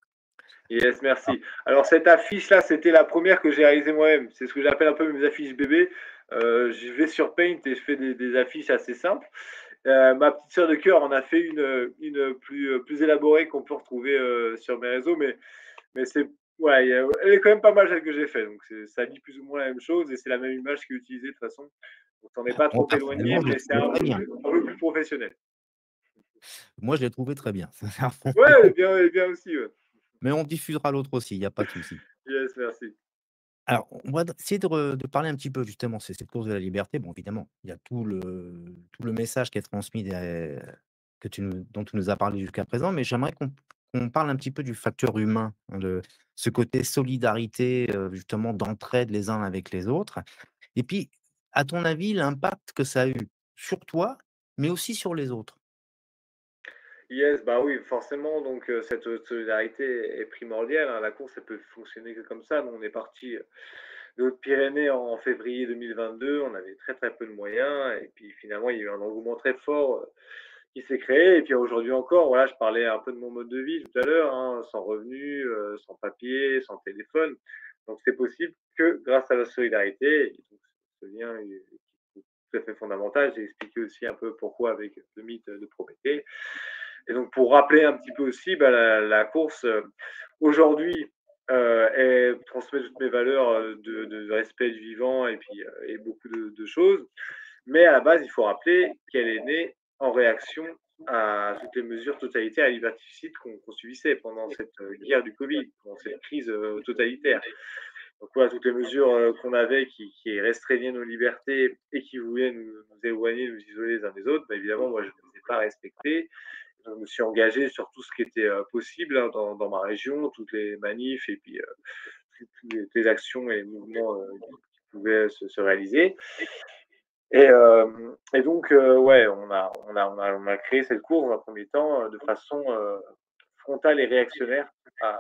Yes, merci. Alors cette affiche-là, c'était la première que j'ai réalisée moi-même. C'est ce que j'appelle un peu mes affiches bébés. Je vais sur Paint et je fais des affiches assez simples. Ma petite sœur de cœur en a fait une plus élaborée qu'on peut retrouver, sur mes réseaux, mais c'est ouais, elle est quand même pas mal celle que j'ai fait, donc ça dit plus ou moins la même chose et c'est la même image qui est utilisée de toute façon. Donc tu es pas Moi trop éloigné, personnellement, je l'ai mais c'est trouvé très bien. un peu plus professionnel. Moi, je l'ai trouvé très bien, sincèrement, Ouais, elle est bien aussi, ouais. mais on diffusera l'autre aussi, il y a pas de souci. Yes, merci. Alors, on va essayer de parler un petit peu justement, c'est cette course de la liberté. Bon, évidemment, il y a tout le message qui est transmis que dont tu nous as parlé jusqu'à présent, mais j'aimerais qu'on parle un petit peu du facteur humain, hein, de ce côté solidarité, justement d'entraide les uns avec les autres. Et puis, à ton avis, l'impact que ça a eu sur toi, mais aussi sur les autres? Yes, bah oui, forcément, donc cette, solidarité est primordiale, hein. La course, elle peut fonctionner que comme ça. Nous, on est partis, de Hautes-Pyrénées en février 2022. On avait très, très peu de moyens et puis finalement, il y a eu un engouement très fort, qui s'est créé et puis aujourd'hui encore, voilà, je parlais un peu de mon mode de vie tout à l'heure, hein, sans revenus, sans papier, sans téléphone. Donc c'est possible que grâce à la solidarité et donc ce lien est tout à fait fondamental. J'ai expliqué aussi un peu pourquoi avec le mythe de Prométhée. Et donc pour rappeler un petit peu aussi, bah, la course, aujourd'hui, elle transmet toutes mes valeurs, de respect du vivant et puis, et beaucoup de choses. Mais à la base, il faut rappeler qu'elle est née en réaction à toutes les mesures totalitaires et liberticides qu'on subissait pendant cette, guerre du Covid, pendant cette crise, totalitaire. Donc voilà, toutes les mesures, qu'on avait qui restreignaient nos libertés et qui voulaient nous éloigner, nous isoler les uns des autres, bah, évidemment, moi, je ne les ai pas respectées. Je me suis engagé sur tout ce qui était, possible, hein, dans ma région, toutes les manifs et puis, toutes les actions et mouvements, qui pouvaient se réaliser et donc ouais, on a créé cette course dans un premier temps, de façon, frontale et réactionnaire à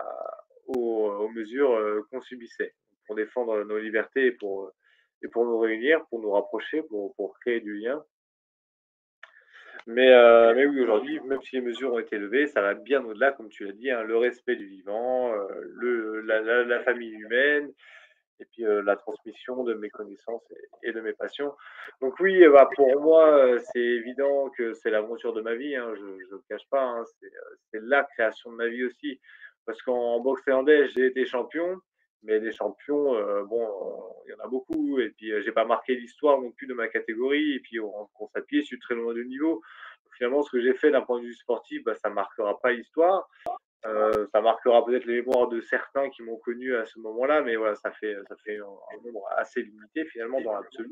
aux mesures, qu'on subissait, pour défendre nos libertés et pour nous réunir, pour nous rapprocher, pour créer du lien. Mais oui, aujourd'hui, même si les mesures ont été levées, ça va bien au-delà, comme tu l'as dit, hein, le respect du vivant, la famille humaine et puis, la transmission de mes connaissances et de mes passions. Donc oui, bah, pour moi, c'est évident que c'est l'aventure de ma vie, hein, je ne le cache pas, hein, c'est la création de ma vie aussi. Parce qu'en boxe thaïlandais, j'ai été champion, mais des champions, bon, il y en a beaucoup et puis, j'ai pas marqué l'histoire non plus de ma catégorie et puis en course à pied, je suis très loin du niveau. Donc finalement, ce que j'ai fait d'un point de vue sportif, bah, ça marquera pas l'histoire. Ça marquera peut-être les mémoires de certains qui m'ont connu à ce moment-là, mais voilà, ça fait un nombre assez limité finalement dans l'absolu.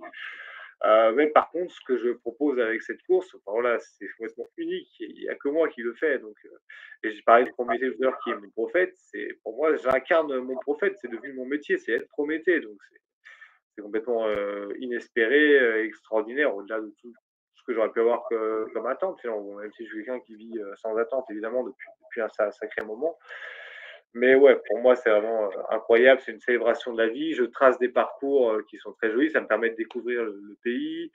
Mais par contre, ce que je propose avec cette course, enfin voilà, c'est complètement unique. Il n'y a que moi qui le fais. Donc, et j'ai parlé de Prométhée tout à l'heure, qui est mon prophète. C'est pour moi, j'incarne mon prophète. C'est devenu mon métier, c'est être Prométhée. Donc, c'est complètement inespéré, extraordinaire, au-delà de tout ce que j'aurais pu avoir comme attente. Finalement. Bon, même si je suis quelqu'un qui vit sans attente, évidemment, depuis un sacré moment. Mais ouais, pour moi, c'est vraiment incroyable. C'est une célébration de la vie. Je trace des parcours qui sont très jolis. Ça me permet de découvrir le pays.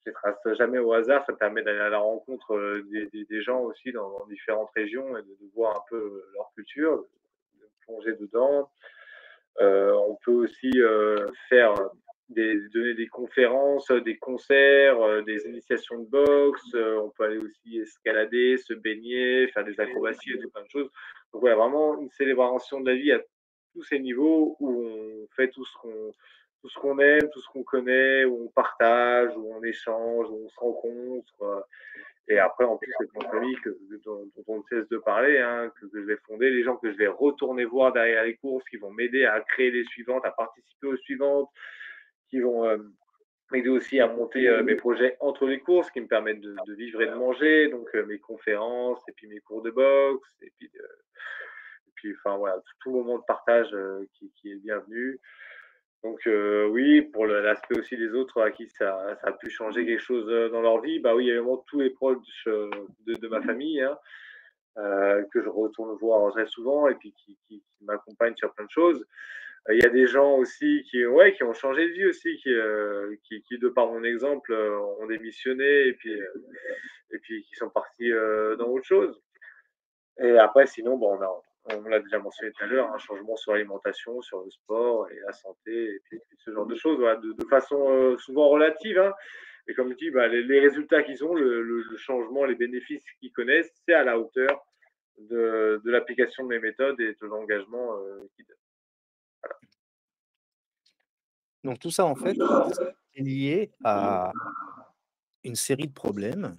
Je les trace jamais au hasard. Ça me permet d'aller à la rencontre des gens aussi dans différentes régions et de voir un peu leur culture, de me plonger dedans. On peut aussi faire donner des conférences, des concerts, des initiations de boxe. On peut aller aussi escalader, se baigner, faire des acrobaties et tout plein de choses. Donc voilà, vraiment une célébration de la vie à tous ces niveaux où on fait tout ce qu'on aime, tout ce qu'on connaît, où on partage, où on échange, où on se rencontre. Et après, en plus, cette grande famille dont on ne cesse de parler, hein, que je vais fonder, les gens que je vais retourner voir derrière les courses, qui vont m'aider à créer les suivantes, à participer aux suivantes, qui vont m'aider aussi à monter mes projets entre les courses, qui me permettent de vivre et de manger, donc mes conférences, et puis mes cours de boxe, et puis enfin voilà, tout moment de partage qui est bienvenu. Donc oui, pour l'aspect aussi des autres à qui ça a pu changer quelque chose dans leur vie, bah oui, il y a vraiment tous les proches de ma famille, hein, que je retourne voir très souvent et puis qui m'accompagnent sur plein de choses. Il y a des gens aussi ouais, qui ont changé de vie aussi, qui de par mon exemple, ont démissionné et puis qui sont partis dans autre chose. Et après, sinon, bon, on l'a déjà mentionné tout à l'heure, un changement sur l'alimentation, sur le sport et la santé, et puis ce genre de choses, voilà, de façon souvent relative, hein. Et comme je dis, bah, les résultats qu'ils ont, le changement, les bénéfices qu'ils connaissent, c'est à la hauteur de l'application de mes méthodes et de l'engagement qu'ils donnent. Donc tout ça, en fait, c'est lié à une série de problèmes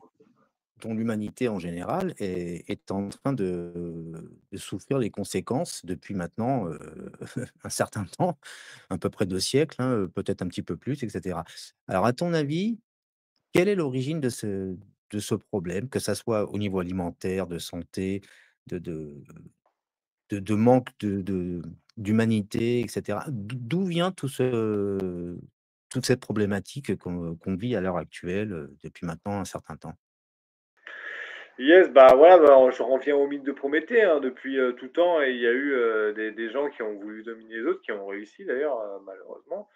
dont l'humanité en général est en train de souffrir les conséquences depuis maintenant, un certain temps, à peu près 2 siècles, hein, peut-être un petit peu plus et cetera. Alors à ton avis, quelle est l'origine de ce problème? Que ça soit au niveau alimentaire, de santé, de de manque d'humanité et cetera. D'où vient toute cette problématique qu'on vit à l'heure actuelle, depuis maintenant un certain temps? Yes, bah voilà, bah, je reviens au mythe de Prométhée, hein, depuis tout temps, et il y a eu des gens qui ont voulu dominer les autres, qui ont réussi d'ailleurs, malheureusement.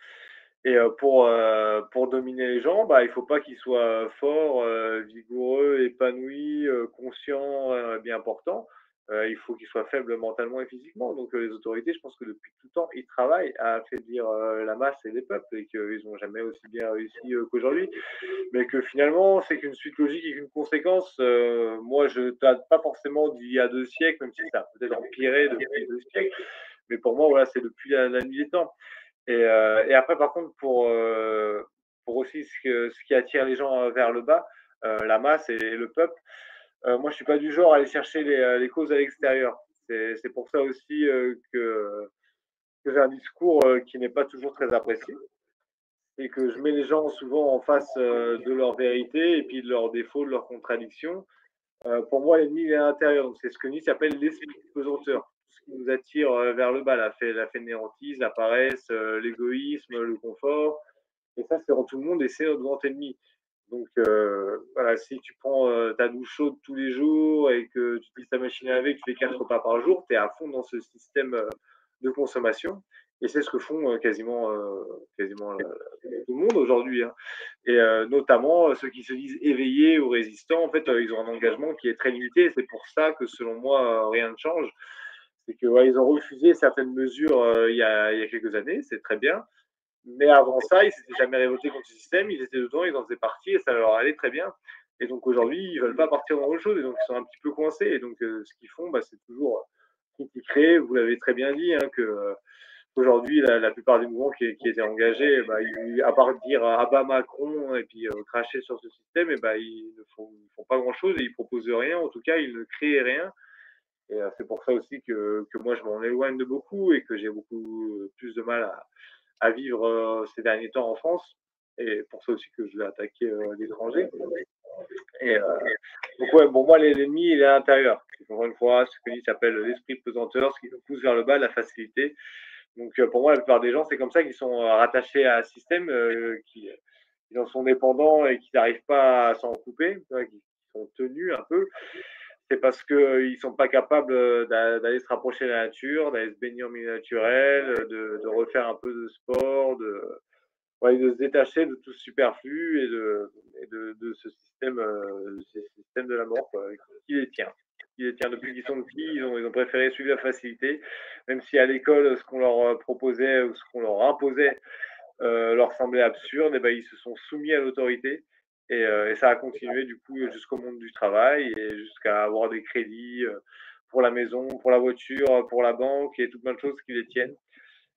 Et pour dominer les gens, bah, il faut pas qu'ils soient forts, vigoureux, épanouis, conscients, bien portants. Il faut qu'ils soient faibles mentalement et physiquement. Donc les autorités, je pense que depuis tout temps, ils travaillent à affaiblir, la masse et les peuples et qu'ils n'ont jamais aussi bien réussi, qu'aujourd'hui. Mais que finalement, c'est qu'une suite logique et qu'une conséquence. Moi, je date pas forcément d'il y a 2 siècles, même si ça a peut-être empiré depuis 2 siècles. Mais pour moi, voilà, c'est depuis la nuit des temps. Et après, par contre, pour aussi ce qui attire les gens vers le bas, la masse et le peuple, moi, je suis pas du genre à aller chercher les causes à l'extérieur. C'est pour ça aussi que j'ai un discours qui n'est pas toujours très apprécié et que je mets les gens souvent en face de leur vérité et puis de leurs défauts, de leurs contradictions. Pour moi, l'ennemi il est à l'intérieur. Donc, c'est ce que Nietzsche appelle l'esprit pesanteur. Tout ce qui nous attire vers le bas, la fainéantise, la paresse, l'égoïsme, le confort. Et ça, c'est dans tout le monde et c'est notre grand ennemi. Donc, voilà, si tu prends ta douche chaude tous les jours et que tu utilises ta machine à laver, que tu fais 4 repas par jour, tu es à fond dans ce système de consommation. Et c'est ce que font quasiment tout le monde aujourd'hui, hein. Et notamment ceux qui se disent éveillés ou résistants, en fait, ils ont un engagement qui est très limité. Et c'est pour ça que, selon moi, rien ne change. C'est que ouais, ils ont refusé certaines mesures il y a quelques années, c'est très bien. Mais avant ça, ils s'étaient jamais révoltés contre ce système, ils étaient dedans, ils en faisaient partie et ça leur allait très bien. Et donc aujourd'hui, ils veulent pas partir dans autre chose et donc ils sont un petit peu coincés. Et donc ce qu'ils font, bah, c'est toujours critiquer. Vous l'avez très bien dit, hein, que aujourd'hui, la plupart des mouvements qui étaient engagés, bah, à part dire à bas Macron et puis cracher sur ce système, et bah, ils font pas grand-chose et ils proposent rien. En tout cas, ils ne créent rien. Et c'est pour ça aussi que moi, je m'en éloigne de beaucoup et que j'ai beaucoup plus de mal à vivre ces derniers temps en France. Et pour ça aussi que je vais attaquer l'étranger. Et donc, ouais, bon, moi, l'ennemi, il est à l'intérieur. Encore une fois, ce que dit s'appelle l'esprit pesanteur, ce qui nous pousse vers le bas, la facilité. Donc, pour moi, la plupart des gens, c'est comme ça qu'ils sont rattachés à un système qui en sont dépendants et qui n'arrivent pas à s'en couper, qui sont tenus un peu. C'est parce qu'ils ne sont pas capables d'aller se rapprocher de la nature, d'aller se baigner en milieu naturel, de refaire un peu de sport, ouais, de se détacher de tout ce superflu et de ce système de la mort quoi, qui les tient. Qui les tient depuis qu'ils sont petits, ils ont préféré suivre la facilité, même si à l'école, ce qu'on leur proposait ou ce qu'on leur imposait leur semblait absurde, et ben, ils se sont soumis à l'autorité. Et ça a continué du coup jusqu'au monde du travail et jusqu'à avoir des crédits pour la maison, pour la voiture, pour la banque et tout plein de choses qui les tiennent.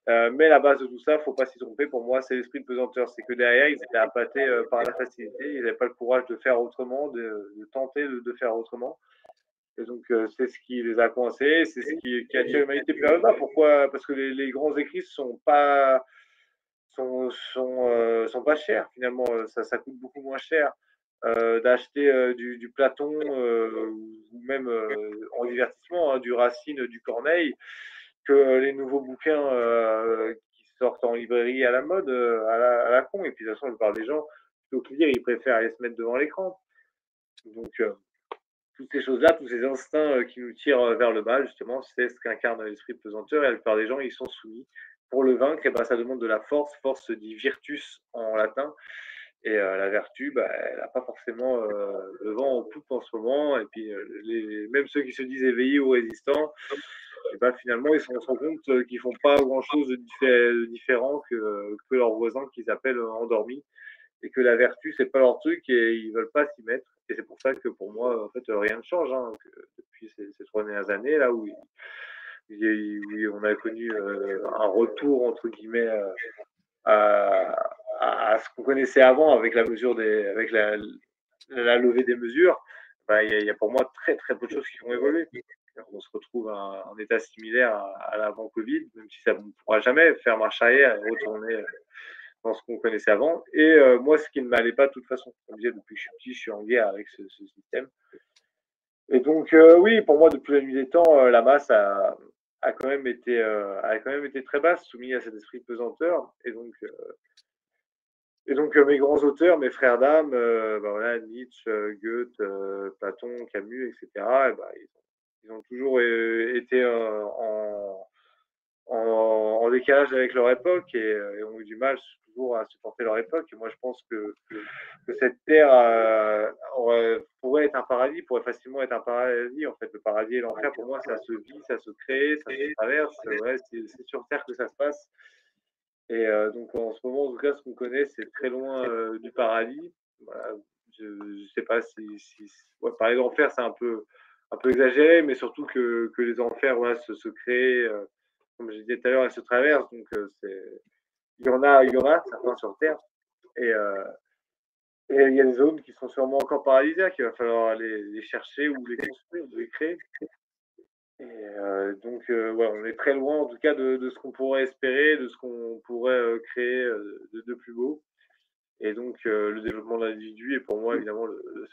Mais la base de tout ça, faut pas s'y tromper, pour moi, c'est l'esprit de pesanteur. C'est que derrière, ils étaient appâtés, par la facilité, ils n'avaient pas le courage de faire autrement, de tenter de faire autrement et donc c'est ce qui les a coincés, c'est ce qui a tiré l'humanité vers le bas. Pourquoi? Parce que les grands écrits sont pas chers finalement, ça coûte beaucoup moins cher, d'acheter, du Platon, ou même, en divertissement, hein, du Racine, du Corneille, que les nouveaux bouquins, qui sortent en librairie à la mode, à la con et puis de toute façon, la plupart des gens, plutôt que lire, ils préfèrent aller se mettre devant l'écran. Donc toutes ces choses-là, tous ces instincts, qui nous tirent, vers le bas justement, c'est ce qu'incarne l'esprit de pesanteur et la plupart des gens, ils sont soumis. Pour le vaincre et ben, ça demande de la force. Force se dit virtus en latin et la vertu, bah, elle a pas forcément, le vent en poupe en ce moment et puis, les même ceux qui se disent éveillés ou résistants et bah, finalement, ils se rendent compte, qu'ils font pas grand-chose de différent que leurs voisins qu'ils appellent, endormis et que la vertu, c'est pas leur truc et ils veulent pas s'y mettre. Et c'est pour ça que pour moi, en fait, rien ne change, hein, que depuis ces 3 dernières années là où on a connu, un «retour» entre guillemets, à ce qu'on connaissait avant avec la mesure des avec la levée des mesures, bah, il y a pour moi très, très peu de choses qui ont évolué. On se retrouve à un état similaire à l'avant Covid, même si ça ne pourra jamais faire marche arrière et retourner, dans ce qu'on connaissait avant et moi, ce qui ne m'allait pas de toute façon. Comme je disais, depuis que je suis petit, je suis en guerre avec ce système et donc oui, pour moi, depuis la nuit des temps, la masse a quand même été très basse, soumise à cet esprit de pesanteur et donc mes grands auteurs, mes frères d'âme, bah, voilà, Nietzsche, Goethe, Platon, Camus et cetera et bah, ils ont toujours, été, en décalage avec leur époque et ont eu du mal toujours à supporter leur époque. Et moi, je pense que cette terre pourrait être un paradis, pourrait facilement être un paradis. En fait, le paradis et l'enfer, pour moi, ça se vit, ça se crée, ça se traverse. Ouais, c'est sur Terre que ça se passe. Et donc, en ce moment, en tout cas, ce qu'on connaît, c'est très loin du paradis. Voilà, je ne sais pas si ouais, parler d'enfer, c'est un peu exagéré, mais surtout que les enfers voilà, se créent. Comme je disais tout à l'heure, elles se traversent, donc il y en a certains sur Terre, et il y a des zones qui sont sûrement encore paradisiaques, il va falloir aller les chercher ou les construire ou les créer. Et donc ouais, on est très loin en tout cas de ce qu'on pourrait espérer, de ce qu'on pourrait, créer, de plus beau. Et donc le développement de l'individu est pour moi évidemment le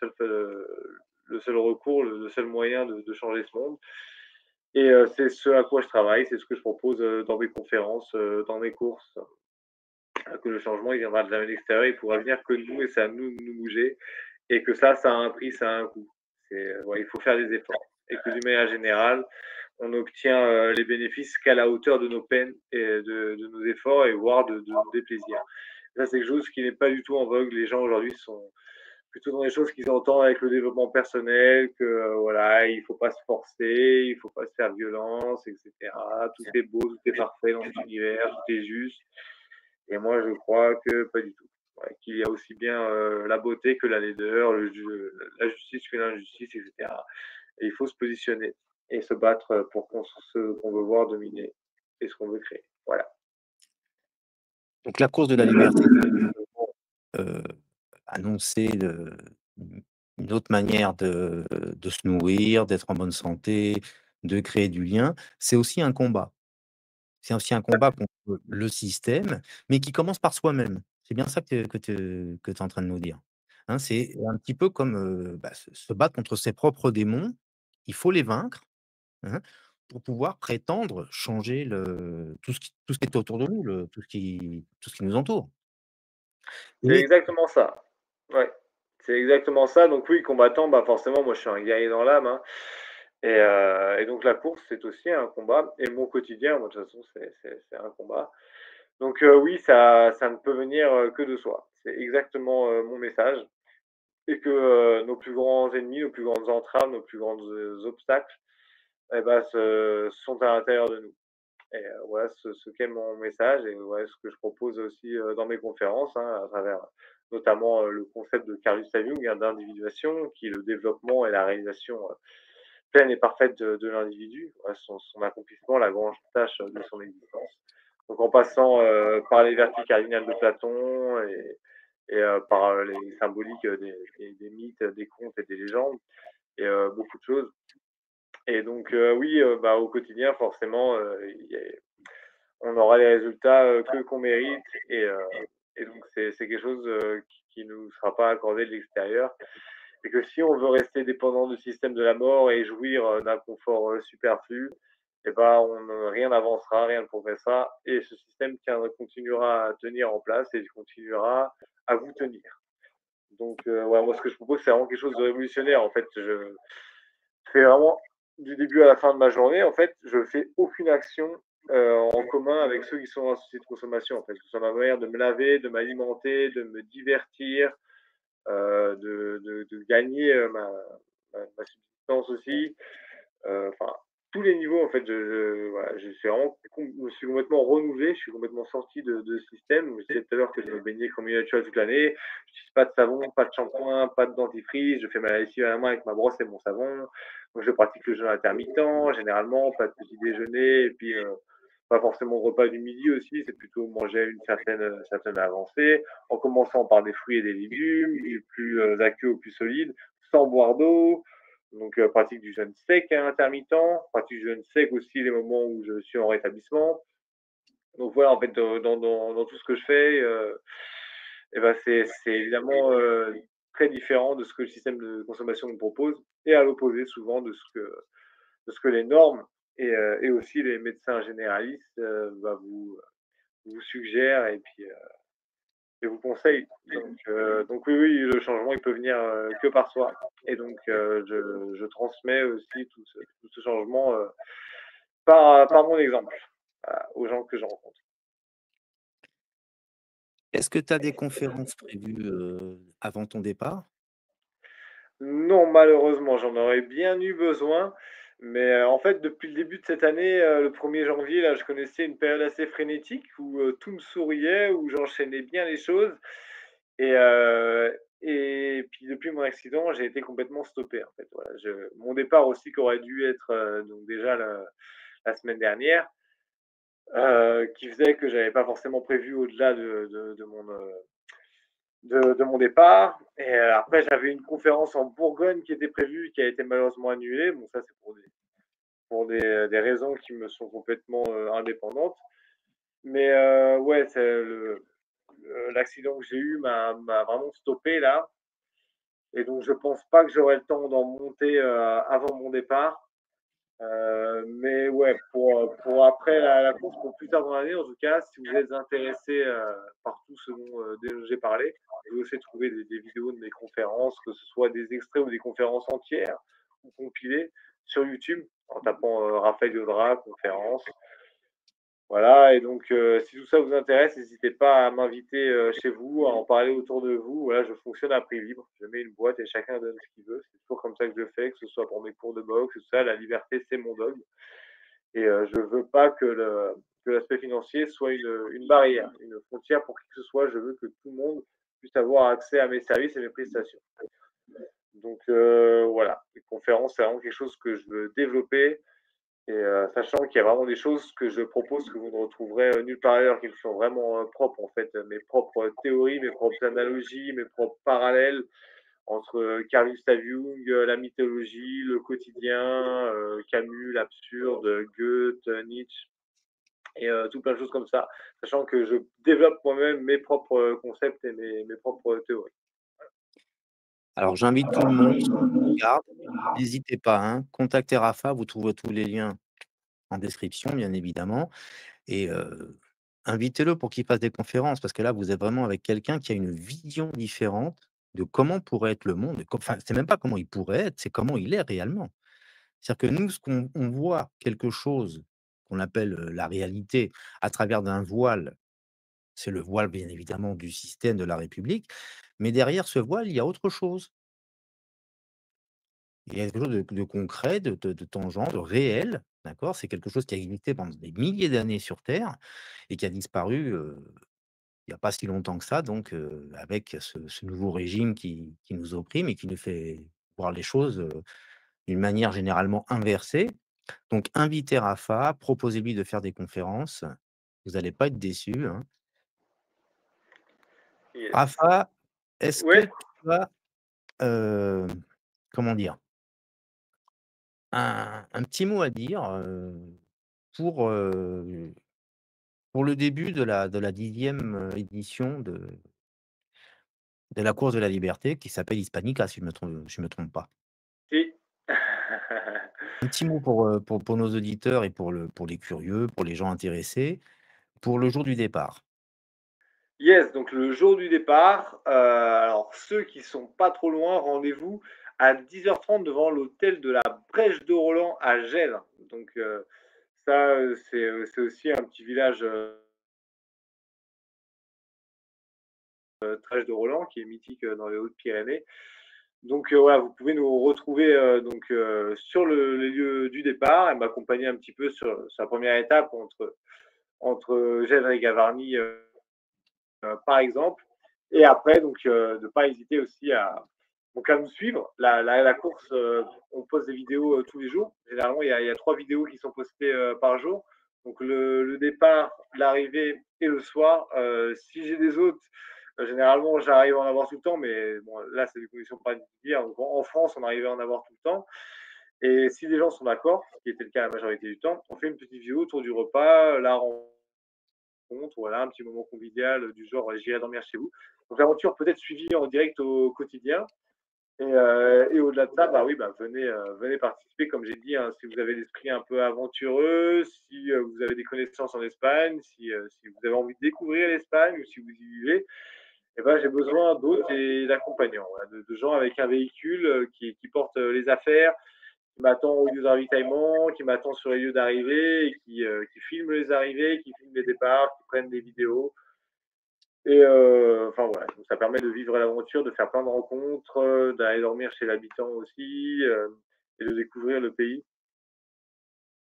seul recours, le seul moyen de changer ce monde. Et c'est ce à quoi je travaille, c'est ce que je propose, dans mes conférences, dans mes courses, que le changement il viendra de l'extérieur, il pourra venir que de nous et c'est à nous de nous bouger et que ça a un prix, ça a un coût. Ouais, il faut faire des efforts et que d'une manière générale, on obtient, les bénéfices qu'à la hauteur de nos peines et de nos efforts et voire de nos déplaisirs. Ça, c'est quelque chose qui n'est pas du tout en vogue. Les gens aujourd'hui sont plutôt dans les choses qu'ils entendent avec le développement personnel, que voilà, il faut pas se forcer, il faut pas se faire violence, etc. Tout est beau, tout est parfait dans cet univers, tout est juste. Et moi, je crois que pas du tout. Ouais, qu'il y a aussi bien la beauté que la laideur, la justice que l'injustice, etc. Et il faut se positionner et se battre pour ce qu'on veut voir dominer et ce qu'on veut créer. Voilà. Donc la course de la liberté, heu, annoncer une autre manière de se nourrir, d'être en bonne santé, de créer du lien, c'est aussi un combat. C'est aussi un combat contre le système, mais qui commence par soi-même. C'est bien ça que tu es en train de nous dire. Hein, c'est un petit peu comme, bah, se battre contre ses propres démons. Il faut les vaincre, hein, pour pouvoir prétendre changer tout ce qui est autour de nous, tout ce qui nous entoure. C'est Et exactement ça. Ouais, c'est exactement ça. Donc oui, combattant, bah, forcément, moi, je suis un guerrier dans l'âme, hein et donc la course, c'est aussi un combat et mon quotidien, moi, de toute façon, c'est un combat. Donc oui, ça ne peut venir, que de soi. C'est exactement, mon message et que, nos plus grands ennemis, nos plus grandes entraves, nos plus grands, obstacles et bah, sont à l'intérieur de nous. Et voilà ce qu'est mon message et ouais, ce que je propose aussi, dans mes conférences, hein, à travers notamment, le concept de Carl Gustav Jung, hein, d'individuation, qui est le développement et la réalisation, pleine et parfaite de l'individu, ouais, son accomplissement, la grande tâche, de son existence. Donc en passant, par les vertus cardinales de Platon et par, les symboliques, des mythes, des contes et des légendes et beaucoup de choses et donc oui, bah, au quotidien forcément, il y a on aura les résultats, que qu'on mérite et donc c'est quelque chose, qui nous sera pas accordé de l'extérieur et que si on veut rester dépendant du système de la mort et jouir, d'un confort, superflu et ben, rien n'avancera, rien ne progressera et ce système continuera à tenir en place et il continuera à vous tenir. Donc ouais, moi, ce que je propose, c'est vraiment quelque chose de révolutionnaire, en fait. Je fais vraiment du début à la fin de ma journée, en fait, je fais aucune action, en commun avec ceux qui sont dans la société de consommation, en fait. Que ce soit ma manière de me laver, de m'alimenter, de me divertir, de gagner, ma subsistance aussi, enfin, tous les niveaux, en fait, voilà, je suis vraiment je me suis complètement renouvelé, je suis complètement sorti de ce système. Je disais tout à l'heure que je me baignais comme une naturel toute l'année. J'utilise pas de savon, pas de shampoing, pas de dentifrice. Je fais ma lessive à la main avec ma brosse et mon savon. Donc je pratique le jeûne intermittent, généralement, pas de petit déjeuner et puis, pas forcément de repas du midi aussi, c'est plutôt manger à une certaine avancée, en commençant par des fruits et des légumes, du plus, aqueux au plus solide, sans boire d'eau. Donc, pratique du jeûne sec, hein, intermittent, pratique du jeûne sec aussi les moments où je suis en rétablissement. Donc voilà, en fait, dans tout ce que je fais, et ben, c'est évidemment, très différent de ce que le système de consommation nous propose et à l'opposé souvent de ce que les normes et aussi les médecins généralistes, bah, vous suggèrent et vous conseillent. Donc oui, oui, le changement, il peut venir, que par soi et donc je transmets aussi tout ce changement, par mon exemple, aux gens que je rencontre. Est-ce que tu as des conférences prévues, avant ton départ? Non, malheureusement, j'en aurais bien eu besoin, mais en fait, depuis le début de cette année, le 1er janvier, là, je connaissais une période assez frénétique où, tout me souriait, où j'enchaînais bien les choses et puis depuis mon accident, j'ai été complètement stoppé, en fait, voilà. Mon départ aussi qui aurait dû être, donc déjà la semaine dernière, qui faisait que j'avais pas forcément prévu au-delà de mon départ et après j'avais une conférence en Bourgogne qui était prévue, qui a été malheureusement annulée. Bon ça c'est des raisons qui me sont complètement, indépendantes. Mais ouais, c'est l'accident que j'ai eu m'a vraiment stoppé là et donc je pense pas que j'aurai le temps d'en monter, avant mon départ. Mais ouais, pour après la course, pour plus tard dans l'année, en tout cas, si vous êtes intéressé, par tout ce dont j'ai parlé, je vais aussi trouver des vidéos de mes conférences, que ce soit des extraits ou des conférences entières ou compilées sur YouTube en tapant, Raphaël Yodra conférence. Voilà et donc si tout ça vous intéresse, n'hésitez pas à m'inviter, chez vous, à en parler autour de vous. Voilà, je fonctionne à prix libre. Je mets une boîte et chacun donne ce qu'il veut. C'est toujours comme ça que je fais, que ce soit pour mes cours de boxe, tout ça. La liberté, c'est mon dogme et je veux pas que l'aspect financier soit une barrière, une frontière pour qui que ce soit. Je veux que tout le monde puisse avoir accès à mes services et mes prestations. Donc voilà, les conférences, c'est vraiment quelque chose que je veux développer et sachant qu'il y a vraiment des choses que je propose que vous ne retrouverez, nulle part ailleurs, qui me sont vraiment, propres en fait, mes propres théories, mes propres analogies, mes propres parallèles entre, Carl Gustav Jung, la mythologie, le quotidien, Camus, l'absurde, Goethe, Nietzsche et tout plein de choses comme ça. Sachant que je développe moi-même mes propres, concepts et mes propres théories. Alors j'invite tout le monde, ceux qui regardent, n'hésitez pas, hein, contactez Rafa, vous trouverez tous les liens en description, bien évidemment et invitez-le pour qu'il fasse des conférences parce que là, vous êtes vraiment avec quelqu'un qui a une vision différente de comment pourrait être le monde et enfin, c'est même pas comment il pourrait être, c'est comment il est réellement. C'est-à-dire que nous, ce qu'on on voit quelque chose qu'on appelle, la réalité à travers d'un voile, c'est le voile, bien évidemment, du système de la République, mais derrière ce voile, il y a autre chose. Il y a quelque chose de concret, de tangent, de réel, d'accord? C'est quelque chose qui a existé pendant des milliers d'années sur terre et qui a disparu, il y a pas si longtemps que ça donc avec ce nouveau régime qui nous opprime et qui nous fait voir les choses, d'une manière généralement inversée. Donc invitez Rafa, proposez-lui de faire des conférences vous allez pas être déçus, hein. Yes. Rafa, est-ce que Ouais, tu as, heu, comment dire? Un petit mot à dire, pour, pour le début de la 10e édition de la course de la liberté qui s'appelle Hispanica, si je me trompe pas? si. Un petit mot pour nos auditeurs et pour les curieux, pour les gens intéressés, pour le jour du départ. Yes, donc le jour du départ, alors ceux qui sont pas trop loin, rendez-vous à 10h30 devant l'hôtel de la Brèche de Roland à Gênes. Donc ça, c'est aussi un petit village, Brèche de Roland qui est mythique, dans les Hautes-Pyrénées. Donc voilà, vous pouvez nous retrouver, sur les lieux du départ et m'accompagner un petit peu sur la première étape entre Gênes et Gavarnie, par exemple. Et après, donc, ne pas hésiter aussi à nous suivre. La course, on poste des vidéos tous les jours. Généralement, il y a 3 vidéos qui sont postées par jour. Donc, le départ, l'arrivée et le soir. Si j'ai des hôtes, généralement, j'arrive à en avoir tout le temps, mais bon, là, c'est des conditions particulières. Donc, en France, on arrivait à en avoir tout le temps. Et si les gens sont d'accord, ce qui était le cas la majorité du temps, on fait une petite vidéo autour du repas, la rencontre, voilà, un petit moment convivial du genre j'irai dormir chez vous. Donc l'aventure peut être suivie en direct au quotidien. Et au-delà de ça, bah oui, bah venez participer, comme j'ai dit, hein, si vous avez l'esprit un peu aventureux, si vous avez des connaissances en Espagne, si vous avez envie de découvrir l'Espagne ou si vous y vivez, eh ben, j'ai besoin d'hôtes et d'accompagnants, voilà, de gens avec un véhicule qui porte les affaires, qui m'attend au lieu d'ravitaillement, qui m'attend sur les lieux d'arrivée et qui filme les arrivées, qui filme les départs, qui prennent des vidéos. Et enfin voilà, donc ça permet de vivre l'aventure, de faire plein de rencontres, d'aller dormir chez l'habitant aussi, et de découvrir le pays.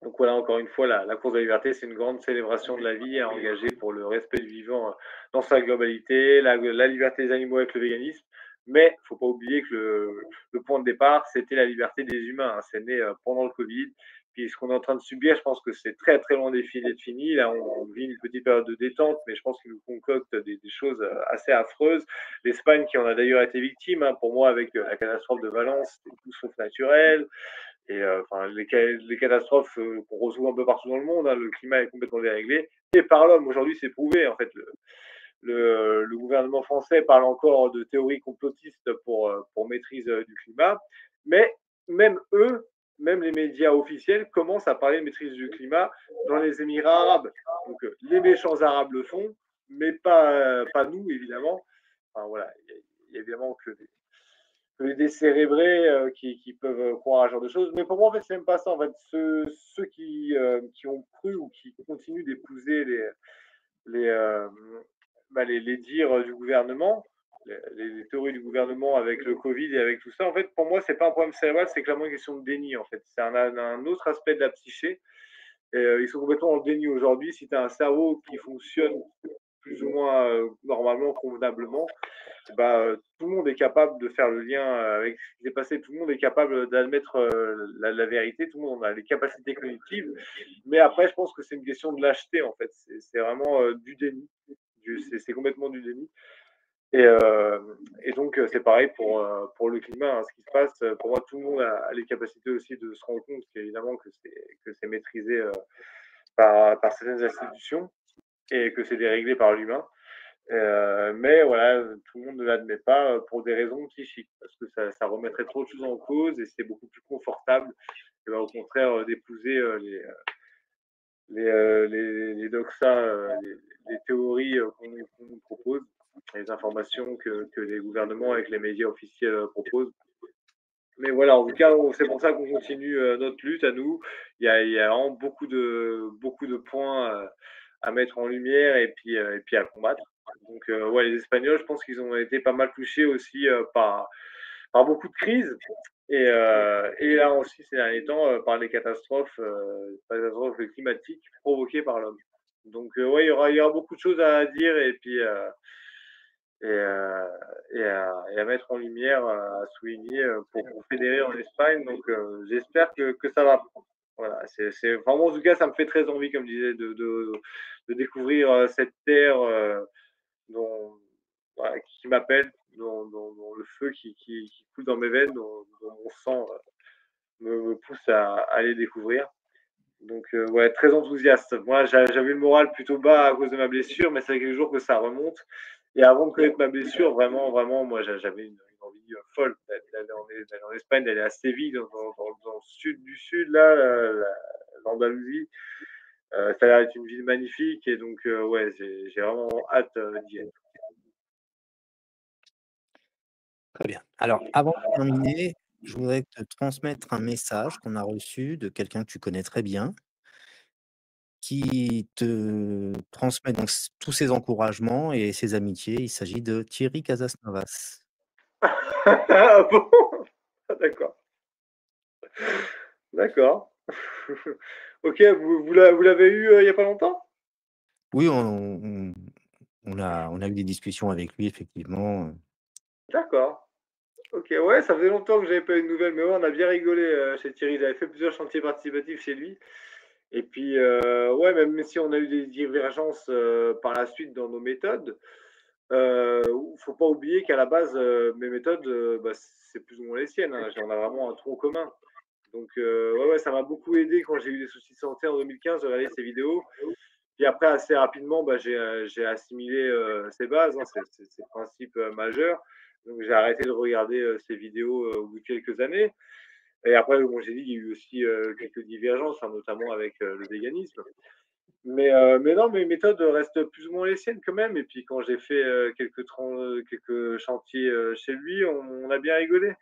Donc voilà, encore une fois, la course de la liberté, c'est une grande célébration de la vie à engager pour le respect du vivant dans sa globalité, la liberté des animaux avec le véganisme. Mais il ne faut pas oublier que le point de départ, c'était la liberté des humains, hein. C'est né pendant le Covid. Puis ce qu'on est en train de subir, je pense que c'est très très loin d'être fini. Là, on vit une petite période de détente, mais je pense qu'ils nous concoctent des choses assez affreuses. L'Espagne, qui en a d'ailleurs été victime, hein, pour moi, avec la catastrophe de Valence, c'était tout sauf naturel. Et enfin, les catastrophes qu'on retrouve un peu partout dans le monde, hein, le climat est complètement déréglé. Et par l'homme, aujourd'hui, c'est prouvé. En fait, le gouvernement français parle encore de théories complotistes pour maîtrise du climat. Mais même eux, même les médias officiels, commencent à parler de maîtrise du climat dans les Émirats arabes. Donc les méchants arabes le font, mais pas nous, évidemment. Enfin voilà, il y a évidemment que les décérébrés qui peuvent croire à ce genre de choses. Mais pour moi, en fait, c'est même pas ça. En fait, ceux qui ont cru ou qui continuent d'épouser les, euh, les dires du gouvernement, les théories du gouvernement avec le Covid et avec tout ça, en fait, pour moi, c'est pas un problème cérébral, c'est clairement une question de déni, en fait. C'est un autre aspect de la psyché. Et, ils sont complètement en déni aujourd'hui. Si tu as un cerveau qui fonctionne plus ou moins normalement, convenablement, bah, tout le monde est capable de faire le lien avec ce qui s'est passé. Tout le monde est capable d'admettre la vérité. Tout le monde a les capacités cognitives. Mais après, je pense que c'est une question de lâcheté, en fait. C'est vraiment du déni. C'est complètement du déni. Et, euh, et donc, c'est pareil pour le climat, hein. Ce qui se passe, pour moi, tout le monde a les capacités aussi de se rendre compte qu'évidemment que c'est maîtrisé par certaines institutions et que c'est déréglé par l'humain. Mais voilà, tout le monde ne l'admet pas pour des raisons psychiques, parce que ça remettrait trop de choses en cause et c'est beaucoup plus confortable, et ben, au contraire, d'épouser les doxas, les théories qu'on nous propose, les informations que les gouvernements avec les médias officiels proposent. Mais voilà, en tout cas, c'est pour ça qu'on continue notre lutte à nous. Il y a vraiment beaucoup de points à mettre en lumière et puis à combattre. Donc, ouais, les Espagnols, je pense qu'ils ont été pas mal touchés aussi par beaucoup de crises. Et là aussi, ces derniers temps, par les catastrophes climatiques provoquées par l'homme. Donc, ouais, il y aura beaucoup de choses à dire et puis et à mettre en lumière, à souligner pour fédérer en Espagne. Donc, j'espère que ça va Voilà, c'est vraiment, en tout cas, ça me fait très envie, comme je disais, de découvrir, cette terre, dont voilà, qui m'appelle, dont le feu qui coule dans mes veines, dont mon sang, me pousse à aller découvrir. Donc ouais, très enthousiaste. Moi, j'avais le moral plutôt bas à cause de ma blessure, mais c'est vrai que les jours que ça remonte et avant de connaître ma blessure, vraiment, vraiment, moi, j'avais une envie, folle d'aller en Espagne, d'aller à Séville, dans le sud du sud, là, l'Andalousie. Ça a l'air d'être une ville magnifique et donc ouais, j'ai vraiment hâte, d'y être. Très bien. Alors, avant de terminer, je voudrais te transmettre un message qu'on a reçu de quelqu'un que tu connais très bien, qui te transmet donc tous ses encouragements et ses amitiés. Il s'agit de Thierry Casasnovas. Ah bon? Ah d'accord, d'accord. OK, vous l'avez eu, il y a pas longtemps? Oui, on a eu des discussions avec lui effectivement. D'accord. OK, ouais, ça faisait longtemps que j'avais pas eu de nouvelles, mais ouais, on a bien rigolé, chez Thierry. J'avais fait plusieurs chantiers participatifs chez lui et puis, ouais, même si on a eu des divergences, par la suite dans nos méthodes, faut pas oublier qu'à la base, mes méthodes, bah, c'est plus ou moins les siennes, hein. On a vraiment un tronc commun. Donc, ouais, ouais, ça m'a beaucoup aidé quand j'ai eu des soucis de santé en 2015 de regarder ces vidéos. Puis après, assez rapidement, bah, j'ai assimilé, ces bases, hein, ces principes, majeurs. Donc j'ai arrêté de regarder, ces vidéos, au bout de quelques années. Et après, bon, j'ai dit, il y a eu aussi, quelques divergences, hein, notamment avec, le véganisme. Mais non, mes méthodes restent plus ou moins les siennes quand même. Et puis quand j'ai fait, quelques chantiers, chez lui, on a bien rigolé.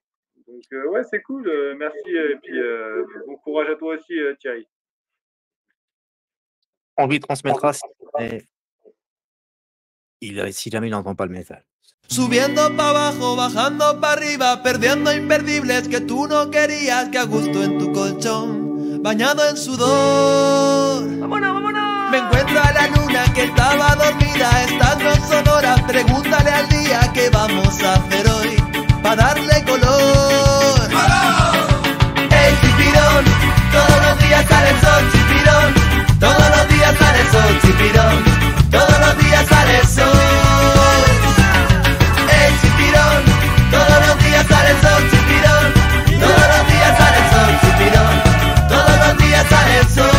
Donc ouais, c'est cool, merci, et puis, bon courage à toi aussi, Thierry. On lui transmettra si jamais si jamais il n'entend pas le message. Subiendo pa' abajo, bajando pa' arriba, perdiendo imperdibles que tú no querías, que a gusto en tu colchón, bañado en sudor. ¡Vámonos, vámonos! Me encuentro a la luna que estaba dormida, estando en Sonora, pregúntale al día qué vamos a hacer hoy, pa' darle color. ¡Vamos! ¡Ey, chipirón! Todos los días sale el sol, chipirón. Todos los días sale el sol, chipirón. Todos los días sale el sol. Todos los días sale el sol, chipirón. Todos los días sale el sol, chipirón. Todos los días sale el sol.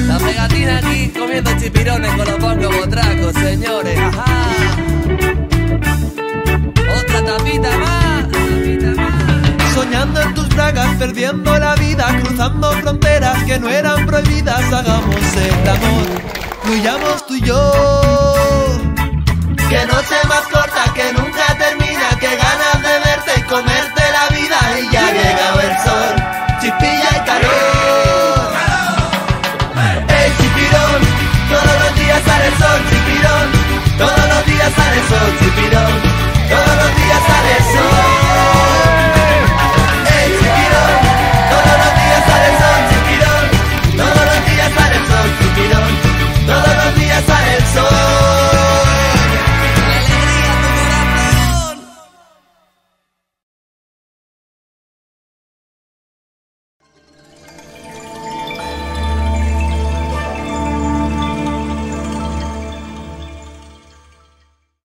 La pegatina aquí comiendo chipirones con los bongos botracos, señores. Ajá. Otra tapita más. Soñando en tus bragas, perdiendo la vida, cruzando fronteras que no eran prohibidas. Hagamos el amor, fluyamos tú y yo. Qué noche más corta que nunca termina, qué ganas de verte y comerte